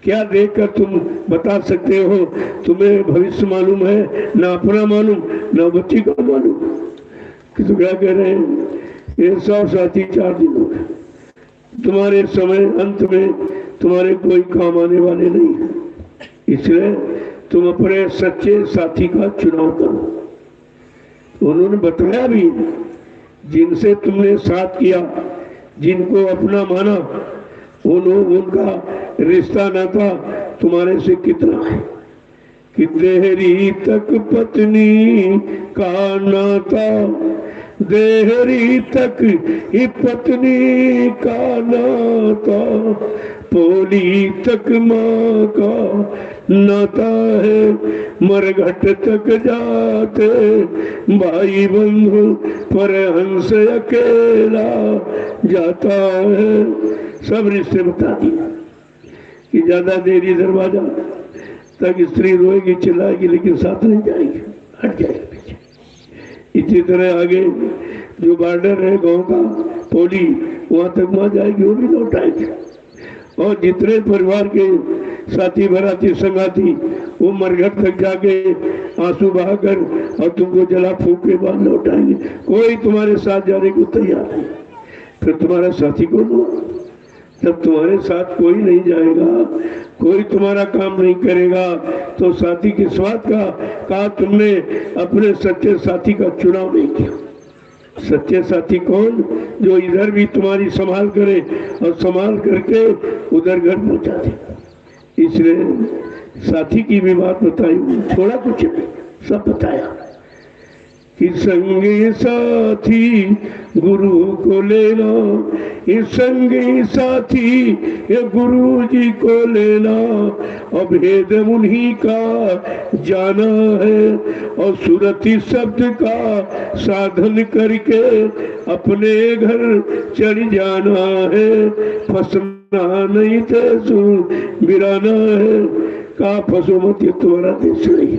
क्या देखकर तुम बता सकते हो? तुम्हें भविष्य मालूम है ना, अपना मालूम ना बच्ची का मालूम। कि तो क्या कह रहे हैं, ये 100 साथी 4 दिनों का, तुम्हारे समय अंत में तुम्हारे कोई काम आने वाले नहीं है। इसलिए तुम अपने सच्चे साथी का चुनाव करो। उन्होंने बताया भी, जिनसे तुमने साथ किया, जिनको अपना माना, उनका रिश्ता नाता तुम्हारे से कितना है कि देहरी तक पत्नी का नाता, देहरी तक ही पत्नी का नाता, पोली तक माँ का नाता है, मरघट तक जाते भाई बंधु पर हंस अकेला जाता है। सब रिश्ते बता दिए कि ज्यादा देरी दरवाजा तक स्त्री रोएगी, चिल्लाएगी, लेकिन साथ नहीं जाएगी, हट जाएगी पीछे। इसी तरह आगे जो बॉर्डर है गांव का पौली, वहां तक माँ जाएगी, वो भी लौट आएगी। और जितने परिवार के साथी बराती संगाती वो मरघट तक जाके आंसू बहाकर और तुमको जला फूक के बाद लौट आएंगे। कोई तुम्हारे साथ जाने को तैयार नहीं। फिर तुम्हारा साथी कौन हुआ? जब तुम्हारे साथ कोई नहीं जाएगा, कोई तुम्हारा काम नहीं करेगा, तो साथी किस बात का? कहा तुमने अपने सच्चे साथी का चुनाव नहीं किया। सच्चे साथी कौन? जो इधर भी तुम्हारी संभाल करे और संभाल करके उधर घर पहुंचा दे। इसलिए साथी की भी बात बताई, थोड़ा कुछ नहीं, सब बताया कि संगी साथी गुरु को लेना, ये संगी साथी ये गुरु जी को लेना, अब भेद उन्हीं का जाना है, और सुरति शब्द का साधन करके अपने घर चढ़ जाना है, फंसना नहीं तो बिराना है। का फंसो मत, ये तुम्हारा देश नहीं।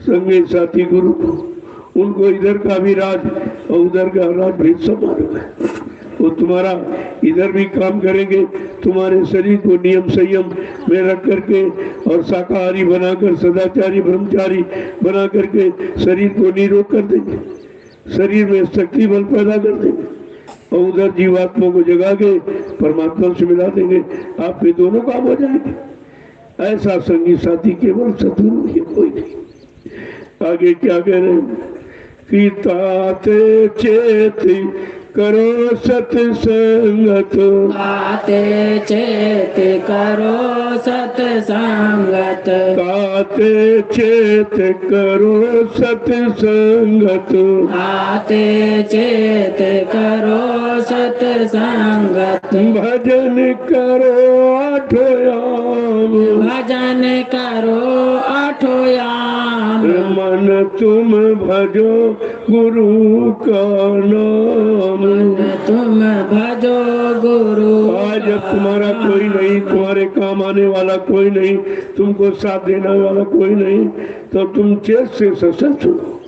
संगी साथी गुरु को, उनको इधर का भी राज और उधर का राज भी सब मालूम है। वो तुम्हारा इधर भी काम करेंगे, तुम्हारे शरीर को नियम संयम में रख करके और शाकाहारी बनाकर, सदाचारी ब्रह्मचारी बना करके शरीर को निरोग कर देंगे, शरीर में शक्ति बल पैदा कर देंगे, और उधर जीवात्मा को जगा के परमात्मा से मिला देंगे। आप पे दोनों काम हो जाएंगे। ऐसा संगी साथी केवल सतगुरु ही, कोई नहीं। आगे क्या कह रहे हैं कि ताते चेत करो सत्संगत, ताते चेत करो सत्संगत, ताते चेत करो सत्संगत, ताते चेत करो सत्संगत, भजन करो आठोयाम, भजन करो आठोयाम, मन तुम भजो गुरु का नाम, तुम भजो गुरु। आज जब तुम्हारा कोई नहीं, तुम्हारे काम आने वाला कोई नहीं, तुमको साथ देने वाला कोई नहीं, तो तुम चेत से सत्संग सुनो,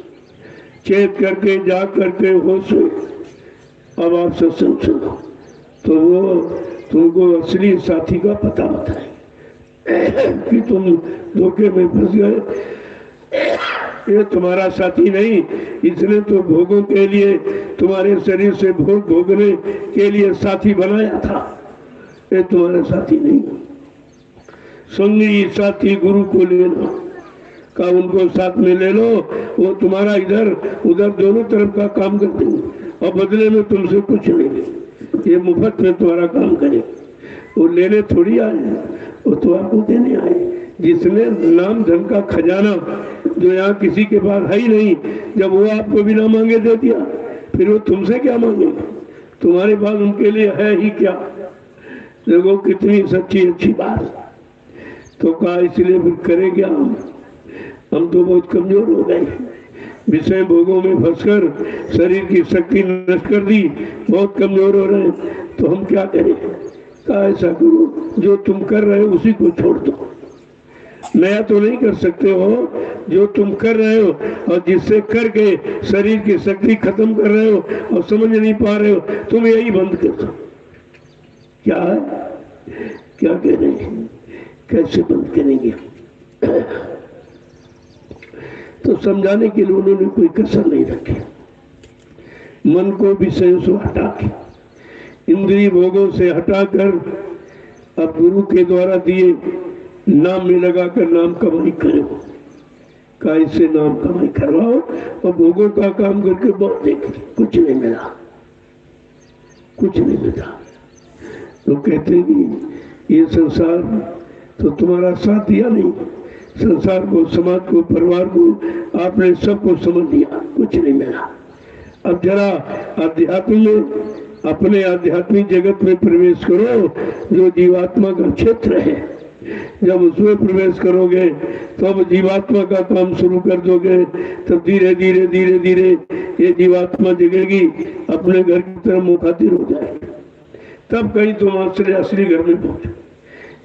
चेत करके जा करके होश में अब आप सत्संग सुनो, तो वो तुमको असली साथी का पता बताए कि तुम धोखे में फंस गए। ये तुम्हारा साथी नहीं, इसने तो भोगों के लिए, तुम्हारे शरीर से भोग भोगने के लिए साथी बनाया था। ये तुम्हारा साथी नहीं। संगी साथी गुरु को लेना का, उनको साथ में ले लो, वो तुम्हारा इधर उधर दोनों तरफ का काम कर देंगे और बदले में तुमसे कुछ नहीं। ये मुफ्त में तुम्हारा काम करे। वो लेने थोड़ी आए, वो तो आपको देने आए। जिसने नाम धन का खजाना जो यहाँ किसी के पास है ही नहीं, जब वो आपको बिना मांगे दे दिया, फिर वो तुमसे क्या मांगेंगे? तुम्हारे पास उनके लिए है ही क्या? देखो कितनी सच्ची अच्छी बात। तो कहा इसलिए फिर करें क्या? हम तो बहुत कमजोर हो गए, विषय भोगों में फंसकर शरीर की शक्ति नष्ट कर दी, बहुत कमजोर हो रहे हैं, तो हम क्या करें? कहा ऐसा करो, जो तुम कर रहे हो उसी को छोड़ दो। नया तो नहीं कर सकते हो, जो तुम कर रहे हो और जिससे करके शरीर की शक्ति खत्म कर रहे हो और समझ नहीं पा रहे हो, तुम यही बंद कर दो। क्या क्या कह रहे हैं? कैसे बंद करेंगे? तो समझाने के लिए उन्होंने कोई कसर नहीं रखी। मन को विषयों से हटा के, इंद्रिय भोगों से हटाकर अब गुरु के द्वारा दिए नाम में लगाकर नाम कमाई करो। का इससे नाम कमाई करवाओ और भोगों का काम करके बहुत देख, कुछ नहीं मिला, कुछ नहीं मिला। तो कहते हैं कि ये संसार तो तुम्हारा साथ दिया नहीं, संसार को, समाज को, परिवार को आपने सबको समझ लिया, कुछ नहीं मिला। अब जरा अध्यात्म में, अपने आध्यात्मिक जगत में प्रवेश करो, जो जीवात्मा का क्षेत्र है। जब उसमें प्रवेश करोगे तब जीवात्मा का काम शुरू कर दोगे, तब धीरे धीरे धीरे धीरे ये जीवात्मा जगेगी, अपने घर की तरफ मुखातिर हो जाएगी। तब कहीं तुम असली घर में पहुंचो,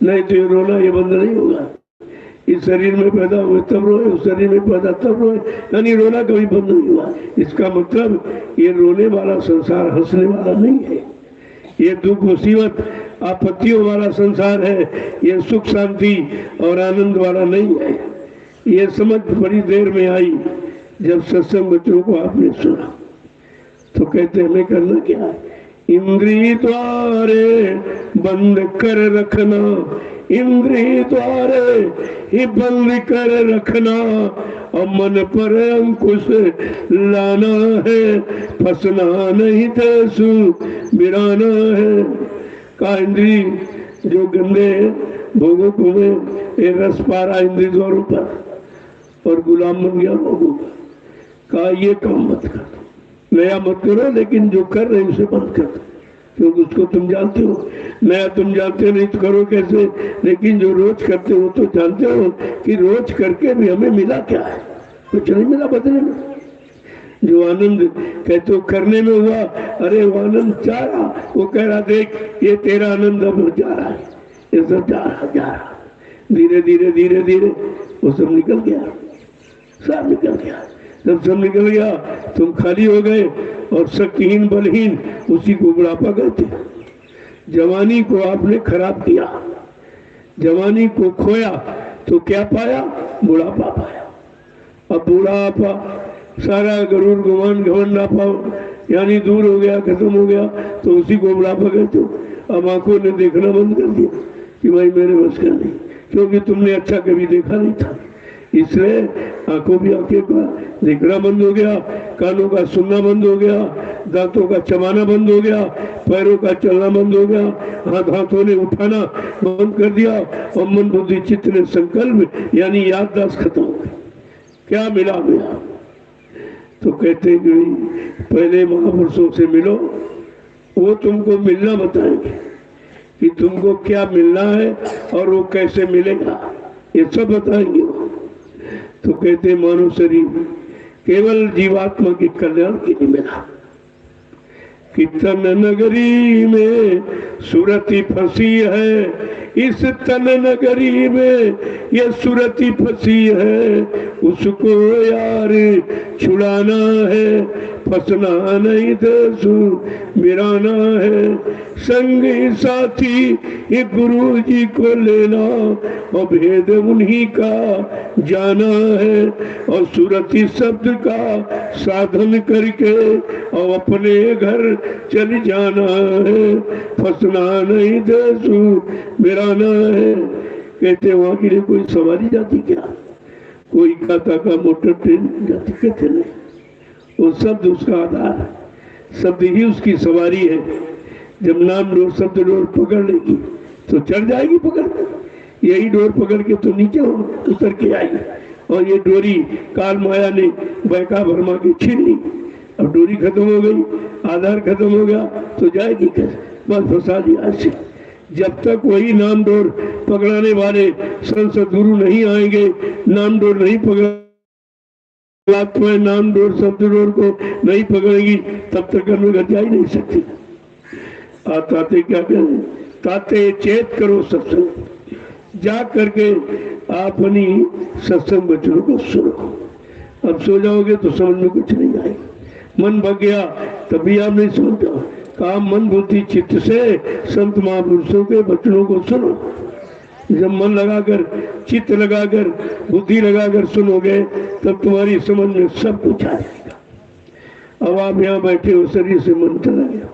नहीं तो ये रोना ये बंद नहीं होगा। इस शरीर में पैदा हुए तब रोए, उस शरीर में पैदा तब रोए, यानी रोना कभी बंद नहीं हुआ। इसका मतलब ये रोने वाला संसार हंसने वाला नहीं है, ये दुख मुसीबत आपत्तियों वाला संसार है, ये सुख शांति और आनंद वाला नहीं है। ये समझ बड़ी देर में आई जब सत्संग बच्चों को आपने सुना। तो कहते हमें करना क्या है? इंद्रिय द्वारे बंद कर रखना, इंद्रिय द्वारे ही बंद कर रखना, और मन पर अंकुश लाना है, फंसना नहीं तेसु बिराना है। का इंद्रिय जो गंदे भोगों को में ये रस पा रहा इंद्रिय द्वारों पर और गुलाम बन गया भोगों का, ये काम मत कर, नया मत करो, लेकिन जो कर रहे उसे बंद कर दो, क्योंकि उसको तुम जानते हो। नया तुम जानते नहीं तो करो कैसे, लेकिन जो रोज करते हो तो जानते हो कि रोज करके भी हमें मिला क्या है, कुछ नहीं मिला बदले में। जो आनंद कहते हो करने में हुआ, अरे वो आनंद जा रहा, वो कह रहा देख ये तेरा आनंद अब जा रहा है, ये सब जा रहा, धीरे धीरे धीरे धीरे वो सब निकल गया, सब निकल गया। जब सब निकल गया तुम खाली हो गए और शक्तिहीन बलहीन उसी को बुढ़ापा कहते। जवानी को आपने खराब किया, जवानी को खोया तो क्या पाया? बुढ़ापा पाया। अब बुढ़ापा सारा गरूर गुमान घमंड आपा यानी दूर हो गया, खत्म हो गया, तो उसी को बुढ़ापा कहते हो। अब आंखों ने देखना बंद कर दिया कि भाई मेरे बस का नहीं, क्योंकि तुमने अच्छा कभी देखा नहीं था, इसलिए आंखों भी आंखें का देखना बंद हो गया, कानों का सुनना बंद हो गया, दांतों का चबाना बंद हो गया, पैरों का चलना बंद हो गया, हाथों ने उठाना बंद कर दिया, और मन बुद्धि चित्त ने संकल्प यानी याददाश्त खत्म हो गई। क्या मिला मिला? तो कहते कि पहले महापुरुषों से मिलो, वो तुमको मिलना बताएंगे कि तुमको क्या मिलना है और वो कैसे मिलेगा, ये सब बताएंगे। तो कहते मानव शरीर केवल जीवात्मा के कल्याण के लिए मिला। कि तन नगरी में सुरती फंसी है, इस तन नगरी में ये सुरती फंसी है, उसको यार छुड़ाना है, फंसना नहीं देसु मिराना है। संगी साथी ये गुरु जी को लेना, और भेद उन्हीं का जाना है, और सुरती शब्द का साधन करके और अपने घर चल जाना है, फंसना नहीं देसु मिराना है। कहते वहां के लिए कोई सवारी जाती क्या? कोई काता का मोटर ट्रेन जाती? कहते नहीं, वो शब्द उसका आधार है, शब्द ही उसकी सवारी है। जब नाम डोर शब्द डोर पकड़ लेगी तो चढ़ जाएगी पकड़ के, यही डोर पकड़ के तो नीचे उतर के आएगी। और ये डोरी काल माया ने बैका भरमा के छीन ली, अब डोरी खत्म हो गई, आधार खत्म हो गया तो जाएगी कैसे? बस फंसा दिया ऐसे। जब तक वही नाम डोर पकड़ाने वाले संत सद्गुरु नहीं आएंगे, नाम डोर नहीं पकड़ नाम डोर शब्द डोर को नहीं पकड़ेगी, तब तक हम लोग जा ही नहीं सकते। ताते क्या करें? ताते चेत करो सत्संग, जा करके आप अपनी सत्संग वचनों को सुनो। अब सो जाओगे तो समझ में कुछ नहीं आएगा, मन भग गया तभी आप नहीं समझ जाओ। काम मन बुद्धि चित्त से संत महापुरुषों के वचनों को सुनो। जब मन लगाकर चित्त लगाकर बुद्धि लगाकर सुनोगे तब तुम्हारी समझ में सब कुछ आ जाएगा। अब आप यहाँ बैठे हो, शरीर से मन चला गया,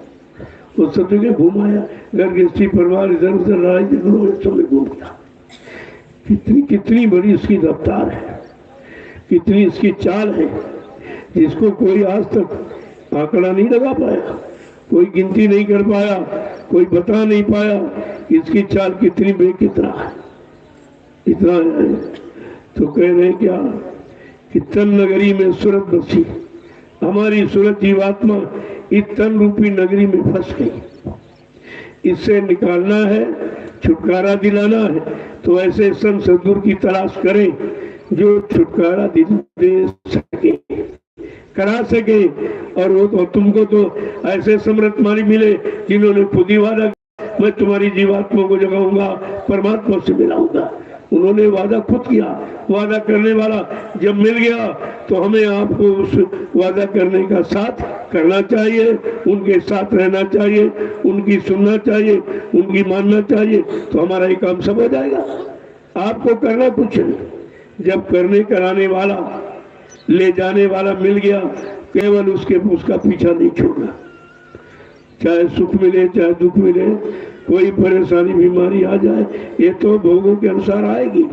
वो सब जगह घुमाया, घर गृहस्थी परिवार इधर उधर लड़ाई सब में घूम गया। कितनी कितनी बड़ी उसकी रफ्तार है, कितनी इसकी चाल है, जिसको कोई आज तक आंकड़ा नहीं लगा पाया, कोई गिनती नहीं कर पाया, कोई बता नहीं पाया इसकी चाल कितनी बेकितना है। इतना है तो कह रहे क्या कि तन नगरी में सूरत बसी, हमारी सूरत जीवात्मा इस तन रूपी नगरी में फंस गई। इससे निकालना है, छुटकारा दिलाना है, तो ऐसे संत सद्गुरु की तलाश करें जो छुटकारा दे सके, करा सके। और वो तो तुमको तो ऐसे समर्थ माली मिले जिन्होंने खुद ही वादा, मैं तुम्हारी जीवात्मा को जगाऊंगा, परमात्मा से मिलाऊंगा। उन्होंने वादा खुद किया। वादा करने वाला जब मिल गया तो हमें आपको उस वादा करने का साथ करना चाहिए, उनके साथ रहना चाहिए, उनकी सुनना चाहिए, उनकी मानना चाहिए, तो हमारा ये काम सब हो जाएगा। आपको करना कुछ नहीं। जब करने कराने वाला ले जाने वाला मिल गया, केवल उसका पीछा नहीं छोड़ना। चाहे सुख मिले चाहे दुख मिले, कोई परेशानी बीमारी आ जाए, ये तो भोगों के अनुसार आएगी,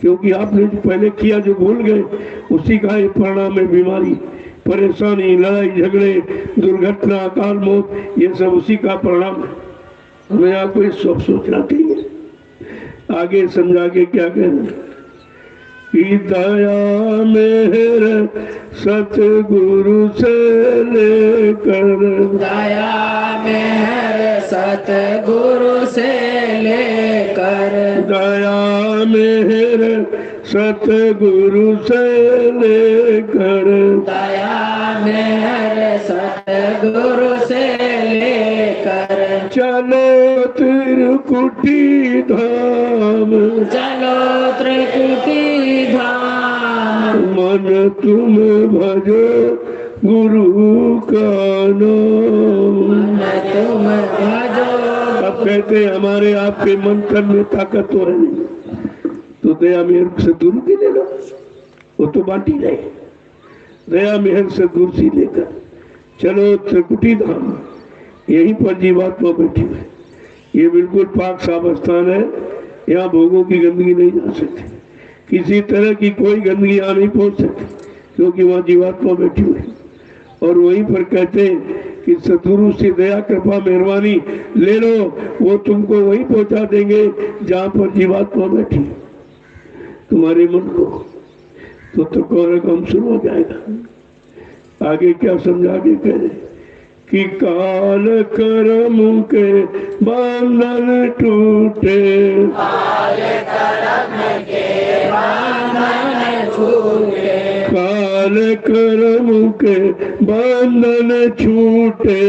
क्योंकि आपने जो पहले किया जो भूल गए, उसी का ये परिणाम है। बीमारी, परेशानी, लड़ाई झगड़े, दुर्घटना, अकाल मौत, ये सब उसी का परिणाम है। हमें आपको ये सब सोचना चाहिए। आगे समझा के क्या कहना कि दया मेहर सतगुरु से लेकर, दया मेहर सतगुरु से लेकर, दया मेहर सतगुरु से लेकर, दया मेहर सतगुरु से लेकर, चलो त्रिकुटी धाम, चलो त्रिकुटी धाम, मन तुम भजो गुरु का नाम। तुम भजो। अब कहते हमारे आपके मन तन में ताकत तो है नहीं, तो दया मेहर से दूर की ले लो, वो तो बांटी नहीं। दया मेहर से दूर सी लेकर चलो त्रिकुटी धाम, यहीं पर जीवात्मा बैठी है। ये बिल्कुल पाक साफ स्थान है, यहाँ भोगों की गंदगी नहीं जा सकती, किसी तरह की कोई गंदगी यहाँ नहीं पहुंच सकती, क्योंकि वहाँ जीवात्मा बैठी हुई। और वहीं पर कहते हैं कि सद्गुरु से दया कृपा मेहरबानी ले लो, वो तुमको वहीं पहुंचा देंगे जहाँ पर जीवात्मा बैठी तुम्हारे मन को, तो कौन काम शुरू हो जाएगा। आगे क्या समझा के कह रहे कि काल कर्म के बंधन टूटे, काल कर्म के बंधन छूटे, काल कर्म के बंधन छूटे,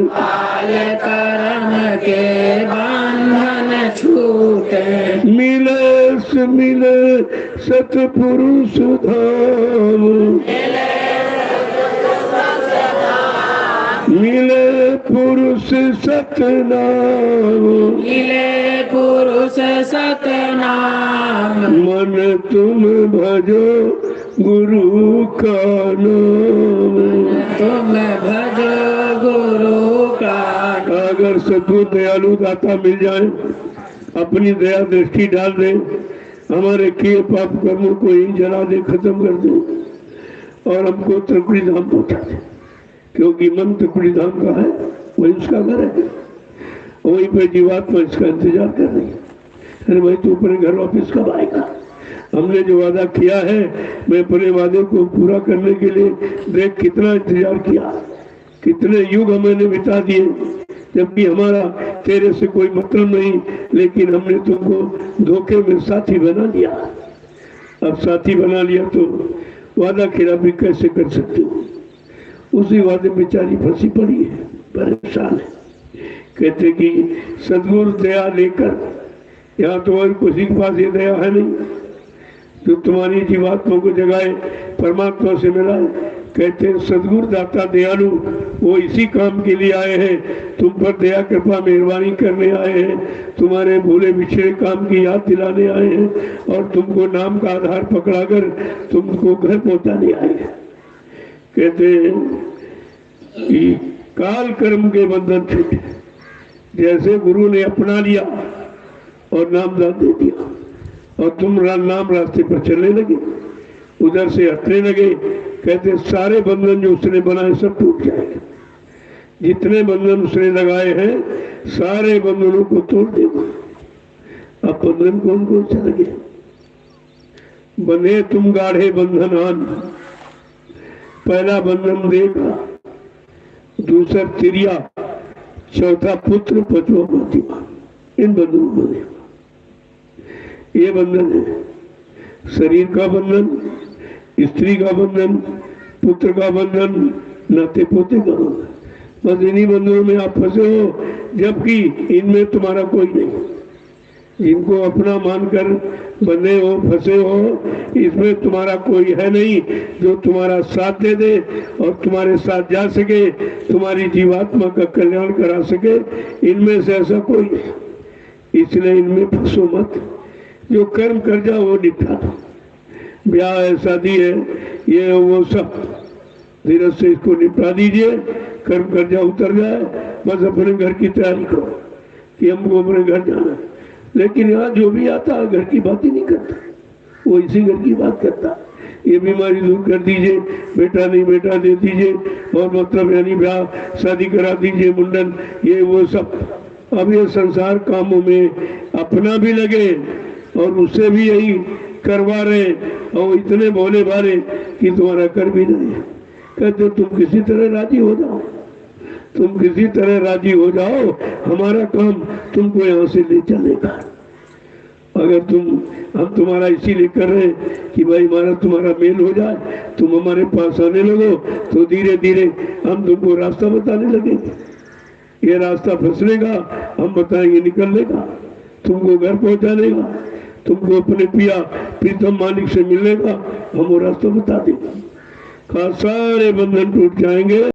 काल कर्म के बंधन छूटे, मिले सतपुरुष धाम, मिले पुरुष सतनाम, मिले पुरुष सतनाम, मन तुम भजो गुरु का नाम। तुम भजो गुरु का। अगर सद्गुरु दयालु दाता मिल जाए, अपनी दया दृष्टि डाल दे, हमारे किए पाप कर्मों को ही जला दे, खत्म कर दे और हमको त्रिकुटी धाम पहुंचा दे, क्योंकि मन त्रिकुटी धाम का है, वही उसका घर है, वहीं पे जीवात्मा इसका इंतजार कर रही है। अरे भाई तू अपने घर वापिस कब आएगा? हमने जो वादा किया है, मैं अपने वादे को पूरा करने के लिए देख कितना इंतजार किया, कितने युग मैंने बिता दिए, जबकि हमारा तेरे से कोई मतलब नहीं, लेकिन हमने तुमको धोखे में साथी बना लिया। अब साथी बना लिया तो वादा खिलाफी कैसे कर सकते हो? उसी वादे में बेचारी फंसी पड़ी है, परेशान है। कहते कि सद्गुरु दया लेकर, यहाँ तुम्हारी किसी के पास ये दया है नहीं जो तुम्हारी जीवात्मा को जगाए, परमात्मा से मिलाए। कहते हैं सद्गुरु दाता दयालु वो इसी काम के लिए आए हैं, तुम पर दया कृपा मेहरबानी करने आए हैं, तुम्हारे भूले बिछड़े काम की याद दिलाने आए हैं और तुमको नाम का आधार पकड़ाकर तुमको घर पहुंचाने आए हैं। कहते हैं कि काल कर्म के बंधन छूटे, जैसे गुरु ने अपना लिया और नाम दान दे दिया और तुम नाम रास्ते पर चलने लगे, उधर से हटने लगे। कहते सारे बंधन जो उसने बनाए सब टूट जाएंगे, जितने बंधन उसने लगाए हैं सारे बंधनों को तोड़ देगा। अब बंधन कौन कौन से लगे? बने तुम गाढ़े बंधनान, पहला बंधन देगा, दूसरा तिरिया, चौथा पुत्र, पांचवा प्रतिमा। इन बंधनों को देखो, ये बंधन है शरीर का बंधन, स्त्री का बंधन, पुत्र का बंधन, नाते पोते का बंधन। बस इन्हीं बंधनों में आप फंसे हो, जबकि इनमें तुम्हारा कोई नहीं। इनको अपना मानकर बंधे हो, फंसे हो, इसमें तुम्हारा कोई है नहीं जो तुम्हारा साथ दे दे और तुम्हारे साथ जा सके, तुम्हारी जीवात्मा का कल्याण करा सके। इनमें से ऐसा कोई नहीं, इसलिए इनमें फंसो मत। जो कर्म कर जाओ वो निपटा दो। ब्याह है, शादी है, ये वो सब धीरज से इसको निपटा दीजिए। कर्म कर जाओ, उतर जाए, बस अपने घर की तैयारी करो कि हमको अपने घर जाना है। लेकिन यहाँ जो भी आता है घर की बात ही नहीं करता, वो इसी घर की बात करता। ये बीमारी दूर कर दीजिए, बेटा नहीं बेटा दे दीजिए, और मतलब यानी ब्याह शादी करा दीजिए, मुंडन, ये वो सब। अब ये संसार कामों में अपना भी लगे और उससे भी यही करवा रहे, और इतने भोले भाले कि तुम्हारा कर भी नहीं है। कहते तुम किसी तरह राजी हो जाओ, तुम किसी तरह राजी हो जाओ, हमारा काम तुमको यहाँ से ले चलेगा। अगर हम तुम्हारा इसीलिए कर रहे हैं कि भाई हमारा तुम्हारा मेल हो जाए, तुम हमारे पास आने लगो, तो धीरे धीरे हम तुमको रास्ता बताने लगेंगे। ये रास्ता फंसने का हम बताएंगे, निकलने का, तुमको घर पहुंचाने का, तुमको अपने पिया प्रीतम मालिक से मिलने का हम वो रास्ता बता देंगे। सारे बंधन टूट जाएंगे।